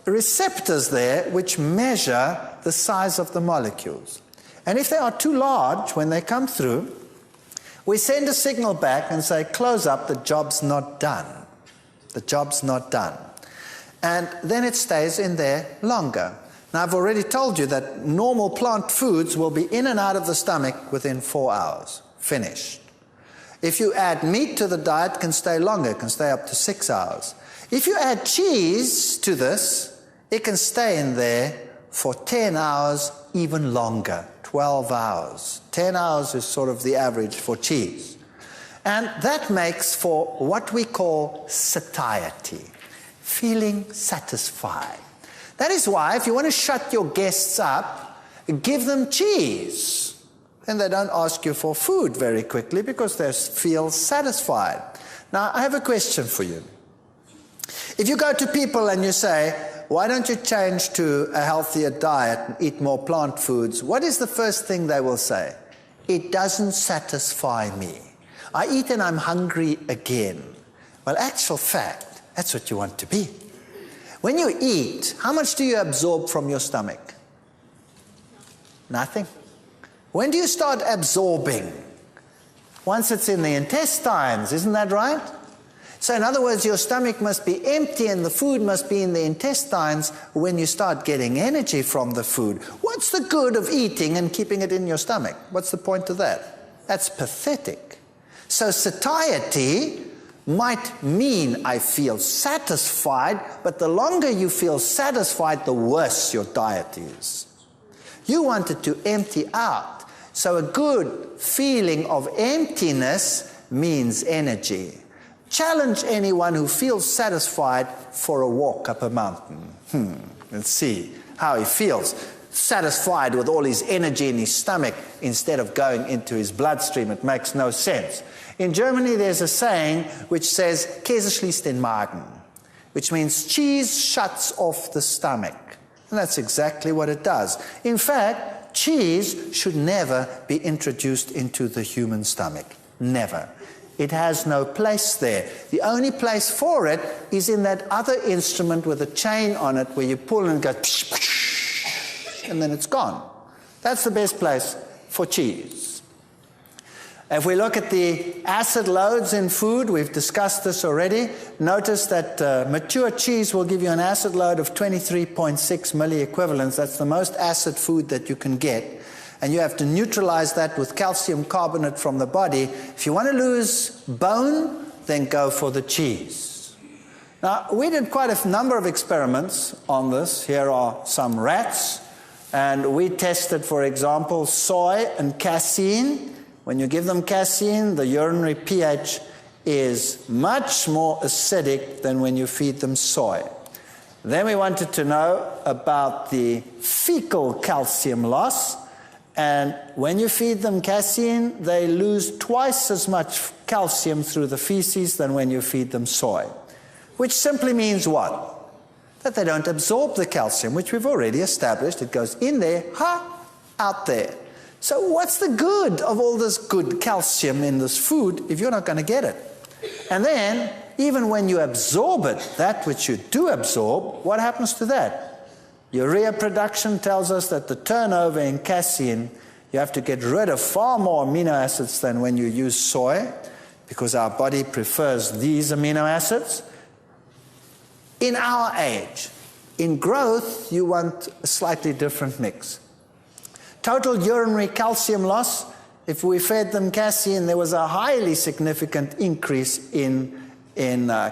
receptors there which measure the size of the molecules. And if they are too large when they come through, we send a signal back and say, close up, the job's not done. The job's not done. And then it stays in there longer. Now, I've already told you that normal plant foods will be in and out of the stomach within 4 hours. Finished. If you add meat to the diet, it can stay longer. It can stay up to 6 hours. If you add cheese to this, it can stay in there for 10 hours, even longer, 12 hours. 10 hours is sort of the average for cheese. And that makes for what we call satiety, feeling satisfied. That is why if you want to shut your guests up, give them cheese. And they don't ask you for food very quickly because they feel satisfied. Now, I have a question for you. If you go to people and you say, why don't you change to a healthier diet and eat more plant foods? What is the first thing they will say? It doesn't satisfy me. I eat and I'm hungry again. Well, actual fact, that's what you want to be. When you eat, how much do you absorb from your stomach? Nothing. When do you start absorbing? Once it's in the intestines, isn't that right? So in other words, your stomach must be empty and the food must be in the intestines when you start getting energy from the food. What's the good of eating and keeping it in your stomach? What's the point of that? That's pathetic. So satiety might mean I feel satisfied, but the longer you feel satisfied, the worse your diet is. You want it to empty out. So a good feeling of emptiness means energy. Challenge anyone who feels satisfied for a walk up a mountain. Let's see how he feels. Satisfied with all his energy in his stomach instead of going into his bloodstream. It makes no sense. In Germany, there's a saying which says, Käse schließt den Magen, which means cheese shuts off the stomach. And that's exactly what it does. In fact, cheese should never be introduced into the human stomach. Never. It has no place there. The only place for it is in that other instrument with a chain on it where you pull and go, and then it's gone. That's the best place for cheese. If we look at the acid loads in food, we've discussed this already. Notice that mature cheese will give you an acid load of 23.6 milliequivalents. That's the most acid food that you can get. And you have to neutralize that with calcium carbonate from the body. If you want to lose bone, then go for the cheese. Now, we did quite a number of experiments on this. Here are some rats. And we tested, for example, soy and casein. When you give them casein, the urinary pH is much more acidic than when you feed them soy. Then we wanted to know about the fecal calcium loss. And when you feed them casein, they lose twice as much calcium through the feces than when you feed them soy. Which simply means what? That they don't absorb the calcium, which we've already established. It goes in there, out there. So what's the good of all this good calcium in this food if you're not going to get it? And then even when you absorb it, that which you do absorb, what happens to that? Urea production tells us that the turnover in casein, you have to get rid of far more amino acids than when you use soy, because our body prefers these amino acids. In our age, in growth, you want a slightly different mix. Total urinary calcium loss, if we fed them casein, there was a highly significant increase in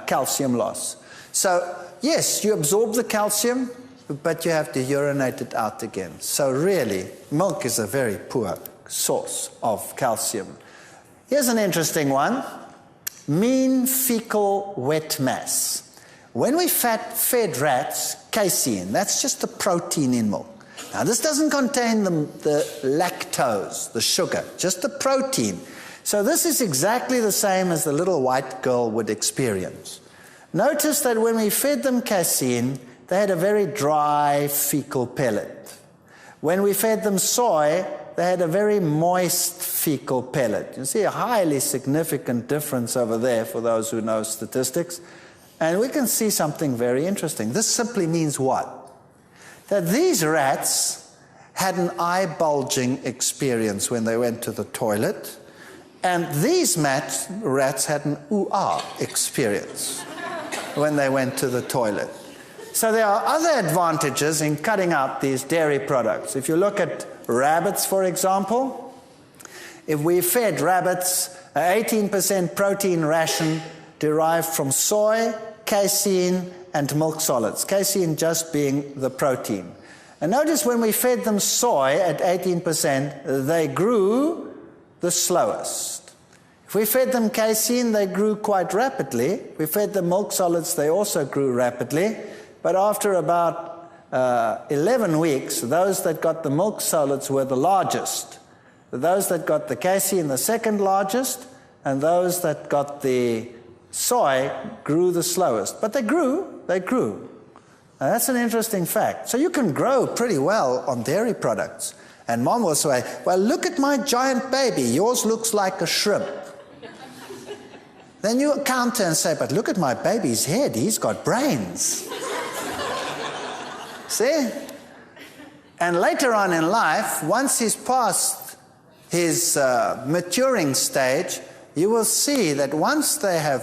calcium loss. So, yes, you absorb the calcium, but you have to urinate it out again. So really, milk is a very poor source of calcium. Here's an interesting one. Mean fecal wet mass. When we fed rats casein, that's just the protein in milk. Now, this doesn't contain the lactose, the sugar, just the protein. So this is exactly the same as the little white girl would experience. Notice that when we fed them casein, they had a very dry fecal pellet. When we fed them soy, they had a very moist fecal pellet. You see a highly significant difference over there for those who know statistics. And we can see something very interesting. This simply means what? That these rats had an eye bulging experience when they went to the toilet, and these rats had an ooh-ah experience when they went to the toilet. So there are other advantages in cutting out these dairy products. If you look at rabbits, for example, if we fed rabbits an 18% protein ration derived from soy, casein, and milk solids, casein just being the protein. And notice when we fed them soy at 18%, they grew the slowest. If we fed them casein, they grew quite rapidly. If we fed them milk solids, they also grew rapidly. But after about 11 weeks, those that got the milk solids were the largest. Those that got the casein, the second largest, and those that got the soy grew the slowest. But they grew. Now, that's an interesting fact. So you can grow pretty well on dairy products. And mom will say, well, look at my giant baby. Yours looks like a shrimp. Then you counter and say, but look at my baby's head. He's got brains. See? And later on in life, once he's past his maturing stage, you will see that once they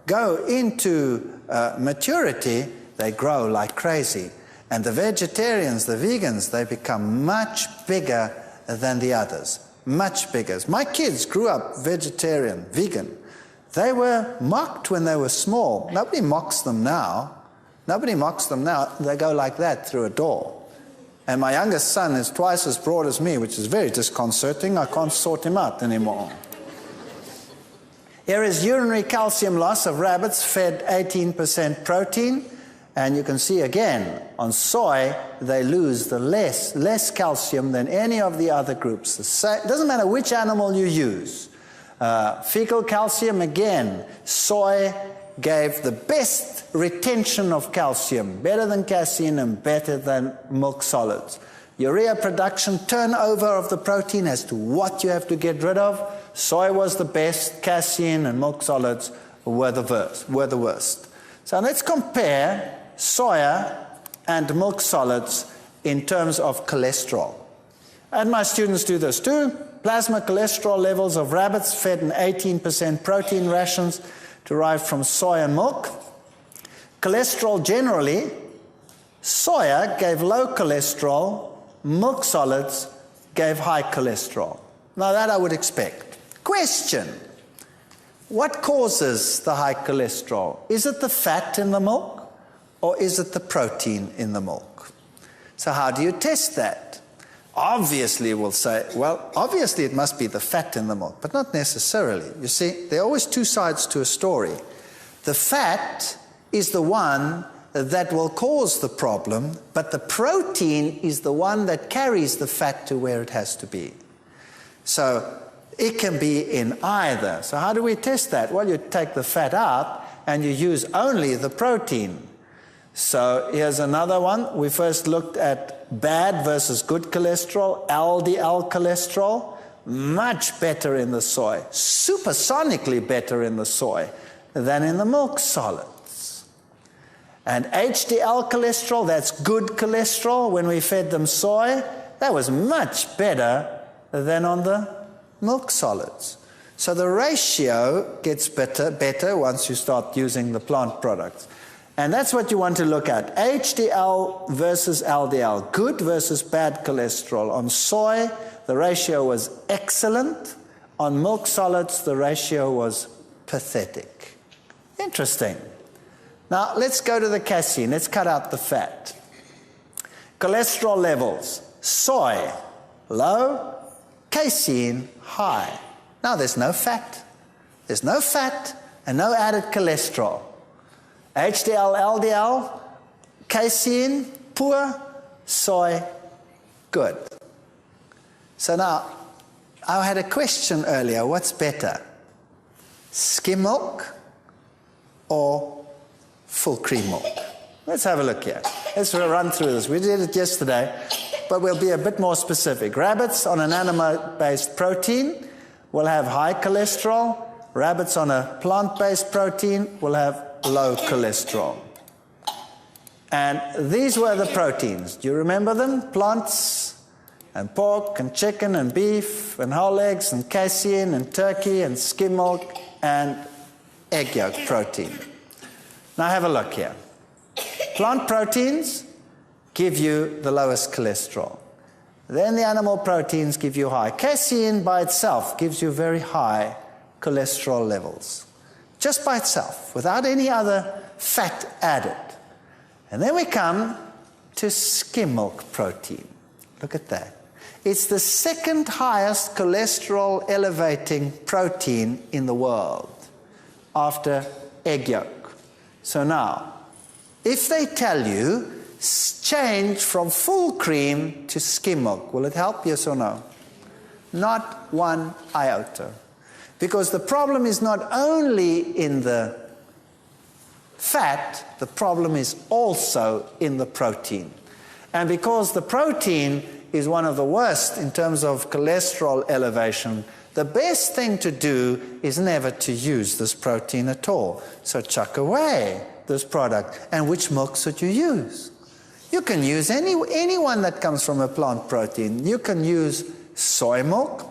go into maturity, they grow like crazy. And the vegetarians, the vegans, they become much bigger than the others. Much bigger. My kids grew up vegetarian, vegan. They were mocked when they were small. Nobody mocks them now. They go like that through a door. And my youngest son is twice as broad as me, which is very disconcerting. I can't sort him out anymore. Here is urinary calcium loss of rabbits fed 18% protein. And you can see again, on soy, they lose the less calcium than any of the other groups. It doesn't matter which animal you use. Fecal calcium, again, soy gave the best retention of calcium, better than casein and better than milk solids. Urea production, turnover of the protein as to what you have to get rid of. Soy was the best, casein and milk solids were the worst. So let's compare soya and milk solids in terms of cholesterol. And my students do this too. Plasma cholesterol levels of rabbits fed in 18% protein rations derived from soy and milk. Cholesterol generally, soya gave low cholesterol, milk solids gave high cholesterol. Now that I would expect. Question: what causes the high cholesterol? Is it the fat in the milk or is it the protein in the milk? So how do you test that? Obviously we'll say, well, obviously it must be the fat in the milk, but not necessarily. You see, there are always two sides to a story. The fat is the one that will cause the problem, but the protein is the one that carries the fat to where it has to be. So it can be in either. So how do we test that? Well, you take the fat out and you use only the protein. So here's another one. We first looked at bad versus good cholesterol, LDL cholesterol, much better in the soy, supersonically better in the soy than in the milk solids. And HDL cholesterol, that's good cholesterol, when we fed them soy, that was much better than on the milk solids. So the ratio gets better once you start using the plant products. And that's what you want to look at. HDL versus LDL, good versus bad cholesterol. On soy, the ratio was excellent. On milk solids, the ratio was pathetic. Interesting. Now, let's go to the casein. Let's cut out the fat. Cholesterol levels. Soy, low. Casein, high. Now, there's no fat. There's no fat and no added cholesterol. HDL, LDL, casein, poor. Soy, good. So now, I had a question earlier. What's better? Skim milk or full cream milk? Let's have a look here. Let's run through this. We did it yesterday, but we'll be a bit more specific. Rabbits on an animal-based protein will have high cholesterol. Rabbits on a plant-based protein will have low cholesterol. And these were the proteins. Do you remember them? Plants and pork and chicken and beef and whole eggs and casein and turkey and skim milk and egg yolk protein. Now have a look here. Plant proteins give you the lowest cholesterol. Then the animal proteins give you high. Casein by itself gives you very high cholesterol levels. Just by itself, without any other fat added. And then we come to skim milk protein. Look at that. It's the second highest cholesterol elevating protein in the world after egg yolk. So now, if they tell you change from full cream to skim milk, will it help, yes or no? Not one iota. Because the problem is not only in the fat, the problem is also in the protein. And because the protein is one of the worst in terms of cholesterol elevation, the best thing to do is never to use this protein at all. So chuck away this product. And which milk should you use? You can use any one that comes from a plant protein. You can use soy milk.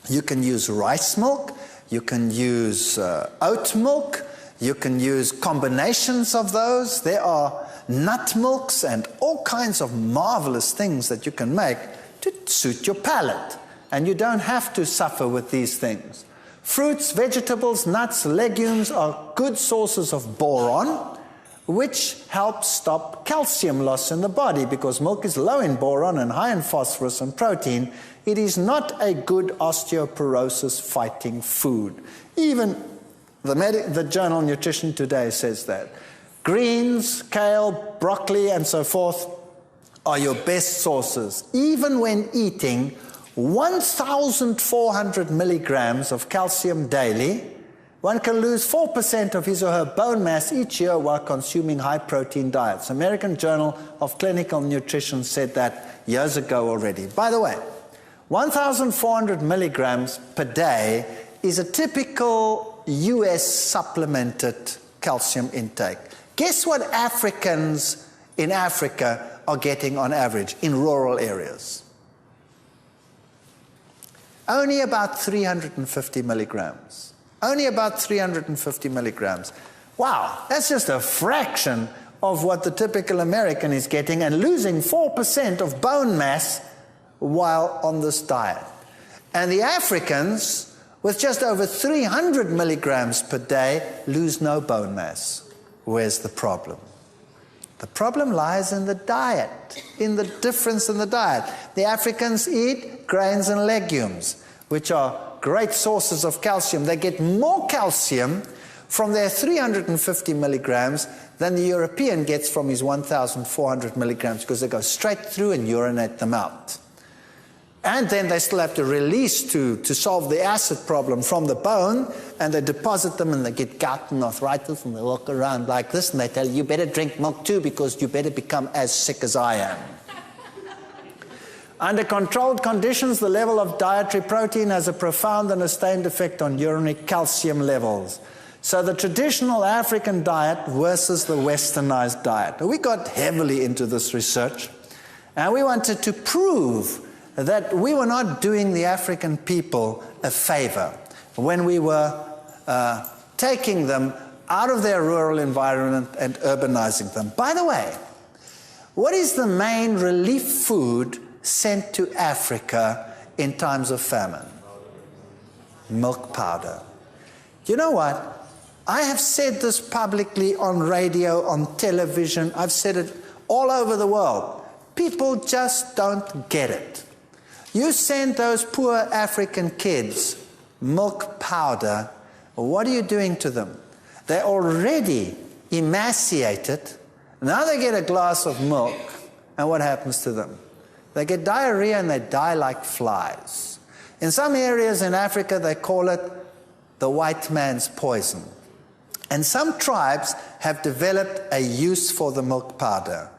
You can use rice milk. You can use oat milk. You can use combinations of those. There are nut milks and all kinds of marvelous things that you can make to suit your palate. And you don't have to suffer with these things. Fruits, vegetables, nuts, legumes are good sources of boron, which helps stop calcium loss in the body, because milk is low in boron and high in phosphorus and protein. It is not a good osteoporosis fighting food. Even the journal Nutrition Today says that. Greens, kale, broccoli, and so forth are your best sources. Even when eating 1,400 milligrams of calcium daily, one can lose 4% of his or her bone mass each year while consuming high-protein diets. American Journal of Clinical Nutrition said that years ago already. By the way, 1,400 milligrams per day is a typical US supplemented calcium intake. Guess what Africans in Africa are getting on average in rural areas? Only about 350 milligrams. Only about 350 milligrams. Wow, that's just a fraction of what the typical American is getting, and losing 4% of bone mass while on this diet. And the Africans, with just over 300 milligrams per day, lose no bone mass. Where's the problem? The problem lies in the diet, in the difference in the diet. The Africans eat grains and legumes, which are great sources of calcium. They get more calcium from their 350 milligrams than the European gets from his 1,400 milligrams, because they go straight through and urinate them out. And then they still have to release to solve the acid problem from the bone, and they deposit them and they get gout and arthritis, and they walk around like this, and they tell you, you better drink milk too, because you better become as sick as I am. Under controlled conditions, the level of dietary protein has a profound and sustained effect on urinary calcium levels. So the traditional African diet versus the westernized diet. We got heavily into this research, and we wanted to prove that we were not doing the African people a favor when we were taking them out of their rural environment and urbanizing them. By the way, what is the main relief food sent to Africa in times of famine? Milk powder. You know what? I have said this publicly on radio, on television. I've said it all over the world. People just don't get it. You send those poor African kids milk powder, what are you doing to them? They're already emaciated. Now they get a glass of milk, and what happens to them? They get diarrhea and they die like flies. In some areas in Africa, they call it the white man's poison. And some tribes have developed a use for the milk powder.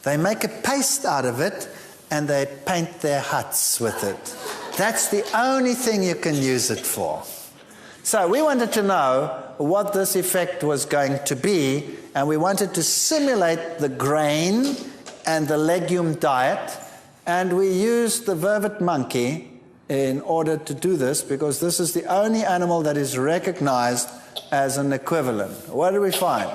They make a paste out of it and they paint their huts with it. That's the only thing you can use it for. So we wanted to know what this effect was going to be, and we wanted to simulate the grain and the legume diet, and we used the vervet monkey in order to do this, because this is the only animal that is recognized as an equivalent. What do we find?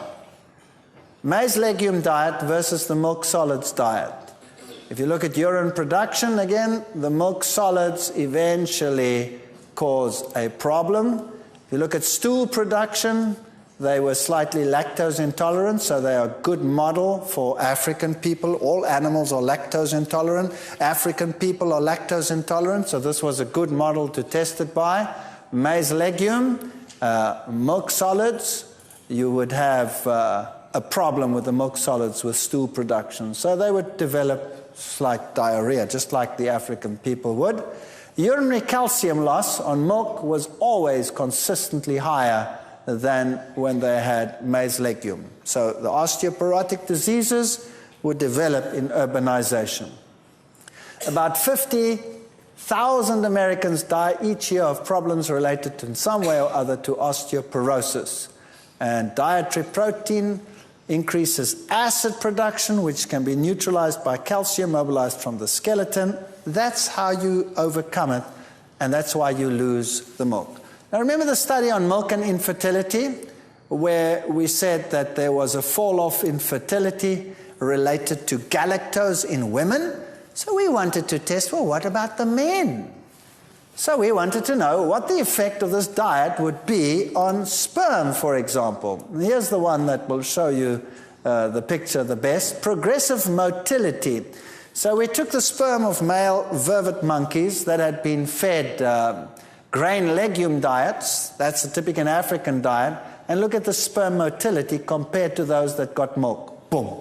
Maize legume diet versus the milk solids diet. If you look at urine production, again, the milk solids eventually cause a problem. If you look at stool production, they were slightly lactose intolerant, so they are a good model for African people. All animals are lactose intolerant. African people are lactose intolerant, so this was a good model to test it by. Maize legume, milk solids, you would have a problem with the milk solids with stool production. So they would develop slight diarrhea, just like the African people would. Urinary calcium loss on milk was always consistently higher than when they had maize legume. So the osteoporotic diseases would develop in urbanization. About 50,000 Americans die each year of problems related in some way or other to osteoporosis. And dietary protein increases acid production, which can be neutralized by calcium mobilized from the skeleton. That's how you overcome it, and that's why you lose the milk. Now remember the study on milk and infertility, where we said that there was a fall-off in fertility related to galactose in women? So we wanted to test, well, what about the men? So we wanted to know what the effect of this diet would be on sperm, for example. And here's the one that will show you the picture the best. Progressive motility. So we took the sperm of male vervet monkeys that had been fed grain legume diets, that's a typical African diet, and look at the sperm motility compared to those that got milk. Boom.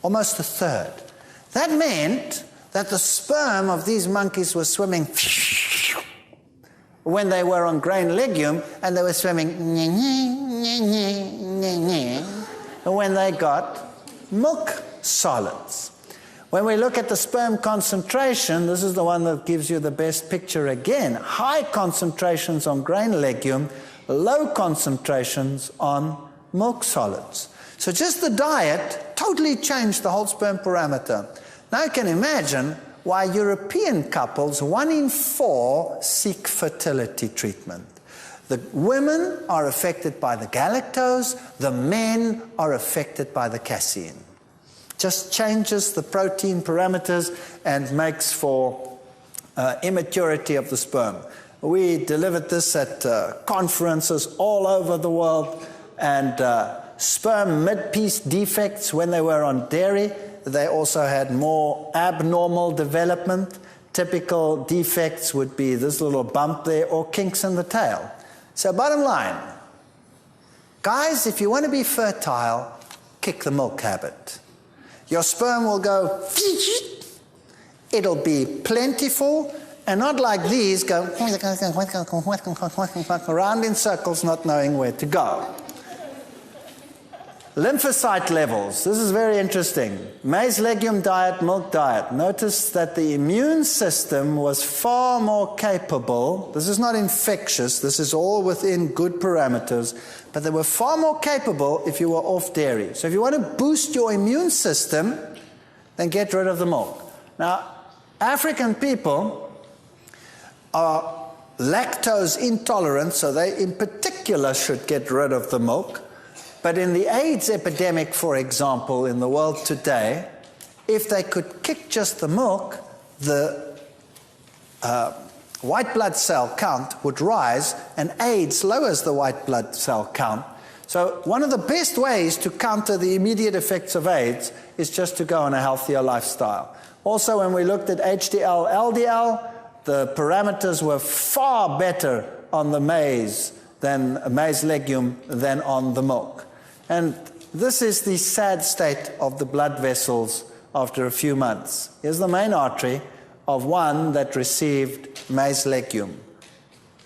Almost a third. That meant that the sperm of these monkeys was swimming when they were on grain legume, and they were swimming when they got milk solids. When we look at the sperm concentration, this is the one that gives you the best picture again. High concentrations on grain legume, low concentrations on milk solids. So just the diet totally changed the whole sperm parameter. Now you can imagine why European couples, 1 in 4, seek fertility treatment. The women are affected by the galactose, the men are affected by the casein. Just changes the protein parameters and makes for immaturity of the sperm. We delivered this at conferences all over the world, and sperm mid-piece defects when they were on dairy, they also had more abnormal development. Typical defects would be this little bump there or kinks in the tail. So bottom line, guys, if you want to be fertile, kick the milk habit. Your sperm will go, it'll be plentiful, and not like these go around in circles not knowing where to go. Lymphocyte levels. This is very interesting. Maize legume diet, milk diet. Notice that the immune system was far more capable. This is not infectious. This is all within good parameters. But they were far more capable if you were off dairy. So if you want to boost your immune system, then get rid of the milk. Now, African people are lactose intolerant, so they in particular should get rid of the milk. But in the AIDS epidemic, for example, in the world today, if they could kick just the milk, the white blood cell count would rise, and AIDS lowers the white blood cell count. So one of the best ways to counter the immediate effects of AIDS is just to go on a healthier lifestyle. Also, when we looked at HDL, LDL, the parameters were far better on the maize legume than on the milk. And this is the sad state of the blood vessels after a few months. Here's the main artery of one that received maize legume.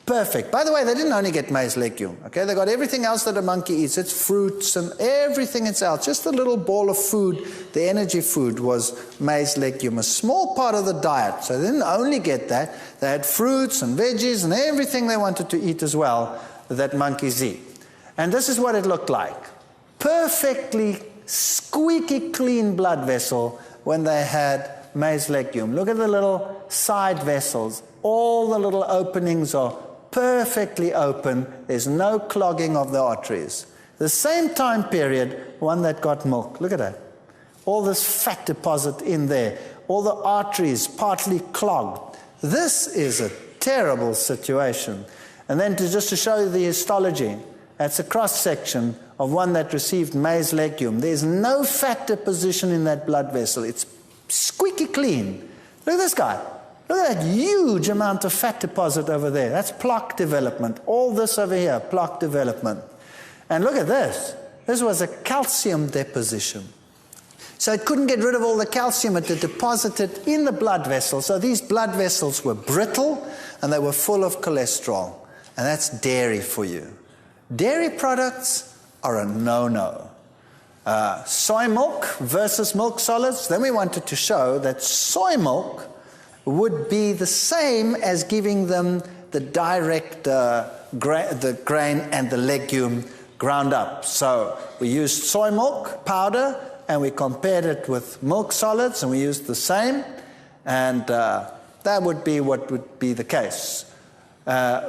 Perfect. By the way, they didn't only get maize legume, okay? They got everything else that a monkey eats. It's fruits and everything else. Just a little ball of food, the energy food was maize legume, a small part of the diet. So they didn't only get that. They had fruits and veggies and everything they wanted to eat as well that monkeys eat. And this is what it looked like. Perfectly squeaky clean blood vessel when they had maize legume. Look at the little side vessels. All the little openings are perfectly open. There's no clogging of the arteries. The same time period, one that got milk. Look at that. All this fat deposit in there. All the arteries partly clogged. This is a terrible situation. And then just to show you the histology, that's a cross-section of one that received maize legume. There's no fat deposition in that blood vessel. It's squeaky clean. Look at this guy. Look at that huge amount of fat deposit over there. That's plaque development. All this over here, plaque development. And look at this. This was a calcium deposition. So it couldn't get rid of all the calcium. It deposited in the blood vessels. So these blood vessels were brittle and they were full of cholesterol. And that's dairy for you. Dairy products are a no-no. Soy milk versus milk solids. Then we wanted to show that soy milk would be the same as giving them the direct the grain and the legume ground up. So we used soy milk powder and we compared it with milk solids and we used the same, and that would be what would be the case.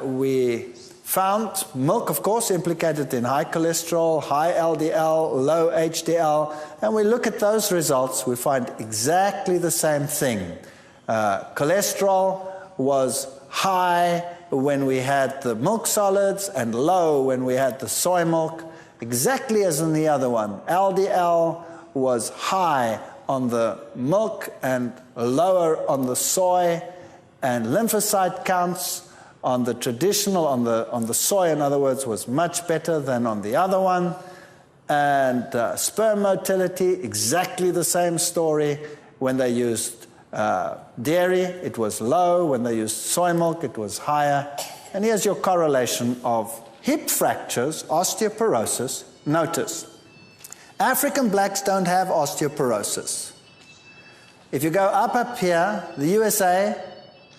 We found milk, of course, implicated in high cholesterol, high LDL, low HDL, and we look at those results, we find exactly the same thing. Cholesterol was high when we had the milk solids and low when we had the soy milk, exactly as in the other one. LDL was high on the milk and lower on the soy, and lymphocyte counts on the traditional, on the soy, in other words, was much better than on the other one. And sperm motility, exactly the same story. When they used dairy, it was low. When they used soy milk, it was higher. And here's your correlation of hip fractures, osteoporosis. Notice, African blacks don't have osteoporosis. If you go up here, the USA,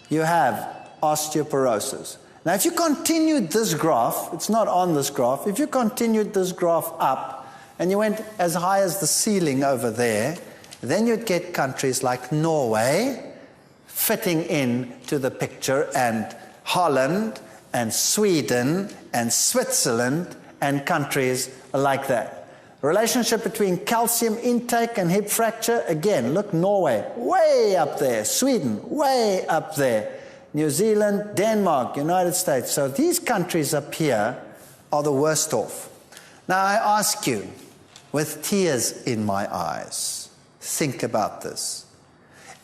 you have osteoporosis. Now, if you continued this graph, it's not on this graph, if you continued this graph up and you went as high as the ceiling over there, then you'd get countries like Norway fitting in to the picture, and Holland and Sweden and Switzerland and countries like that. Relationship between calcium intake and hip fracture, again, look, Norway, way up there, Sweden, way up there, New Zealand, Denmark, United States. So these countries up here are the worst off. Now I ask you, with tears in my eyes, think about this.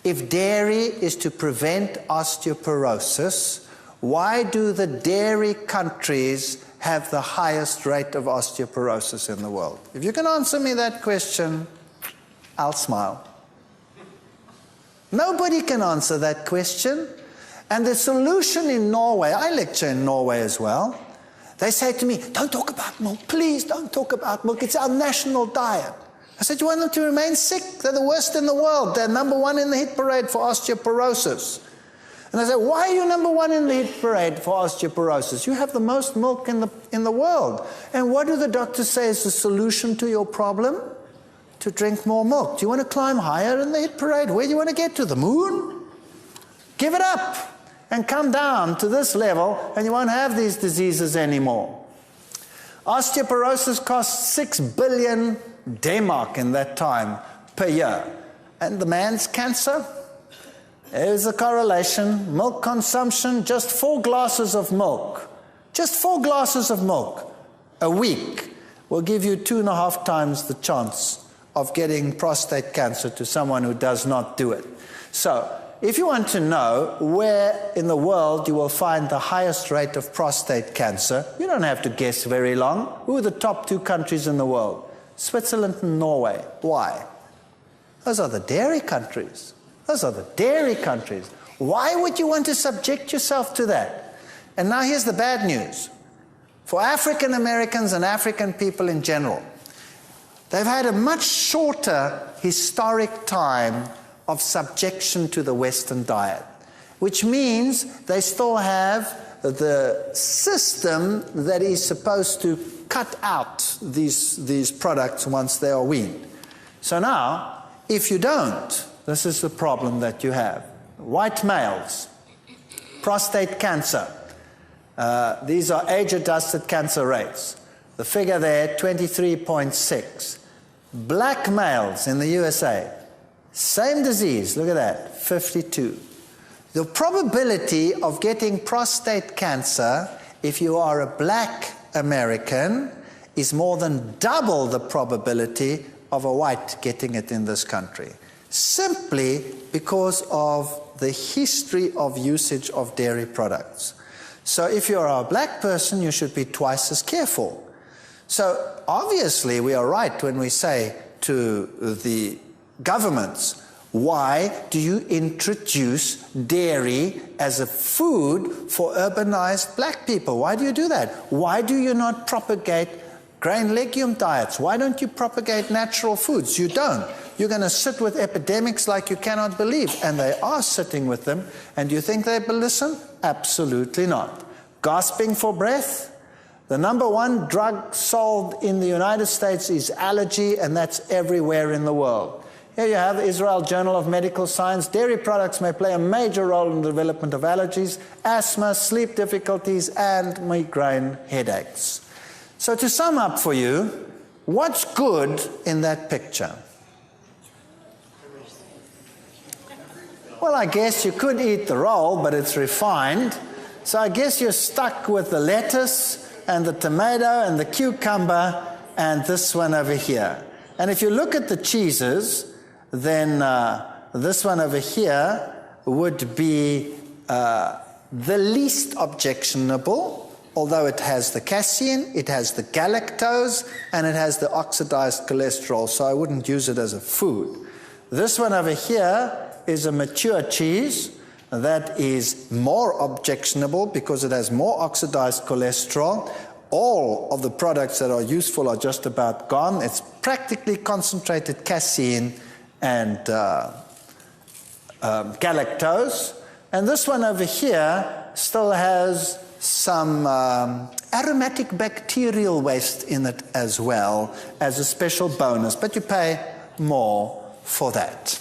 If dairy is to prevent osteoporosis, why do the dairy countries have the highest rate of osteoporosis in the world? If you can answer me that question, I'll smile. Nobody can answer that question. And the solution in Norway, I lecture in Norway as well, They say to me, don't talk about milk, please don't talk about milk, it's our national diet. I said, you want them to remain sick? They're the worst in the world. They're number one in the hit parade for osteoporosis. And I said, why are you number one in the hit parade for osteoporosis? You have the most milk in the world. And what do the doctors say is the solution to your problem? To drink more milk. Do you want to climb higher in the hit parade? Where do you want to get to? The moon? Give it up and come down to this level and you won't have these diseases anymore. Osteoporosis costs 6 billion D-mark in that time per year. And the man's cancer? There's a correlation. Milk consumption, just 4 glasses of milk. Just 4 glasses of milk a week will give you 2.5 times the chance of getting prostate cancer to someone who does not do it. So, if you want to know where in the world you will find the highest rate of prostate cancer, you don't have to guess very long. Who are the top 2 countries in the world? Switzerland and Norway. Why? Those are the dairy countries. Those are the dairy countries. Why would you want to subject yourself to that? And now here's the bad news. For African Americans and African people in general, they've had a much shorter historic time of subjection to the Western diet, which means they still have the system that is supposed to cut out these products once they are weaned. So now, if you don't, this is the problem that you have. White males, prostate cancer. These are age-adjusted cancer rates. The figure there, 23.6. Black males in the USA, same disease, look at that, 52. The probability of getting prostate cancer if you are a black American is more than double the probability of a white getting it in this country, simply because of the history of usage of dairy products. So if you're a black person, you should be twice as careful. So obviously we are right when we say to the governments, why do you introduce dairy as a food for urbanized black people? Why do you do that? Why do you not propagate grain legume diets? Why don't you propagate natural foods? You don't. You're going to sit with epidemics like you cannot believe. And they are sitting with them. And do you think they will listen? Absolutely not. Gasping for breath? The number one drug sold in the United States is allergy, and that's everywhere in the world. Here you have the Israel Journal of Medical Science. Dairy products may play a major role in the development of allergies, asthma, sleep difficulties, and migraine headaches. So to sum up for you, what's good in that picture? Well, I guess you could eat the roll, but it's refined. So I guess you're stuck with the lettuce and the tomato and the cucumber and this one over here. And if you look at the cheeses, then this one over here would be the least objectionable, although it has the casein, it has the galactose, and it has the oxidized cholesterol, so I wouldn't use it as a food. This one over here is a mature cheese that is more objectionable because it has more oxidized cholesterol. All of the products that are useful are just about gone. It's practically concentrated casein and galactose. And this one over here still has some aromatic bacterial waste in it as well as a special bonus, but you pay more for that.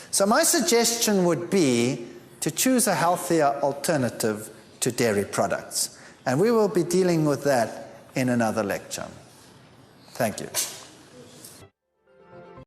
So my suggestion would be to choose a healthier alternative to dairy products. And we will be dealing with that in another lecture. Thank you.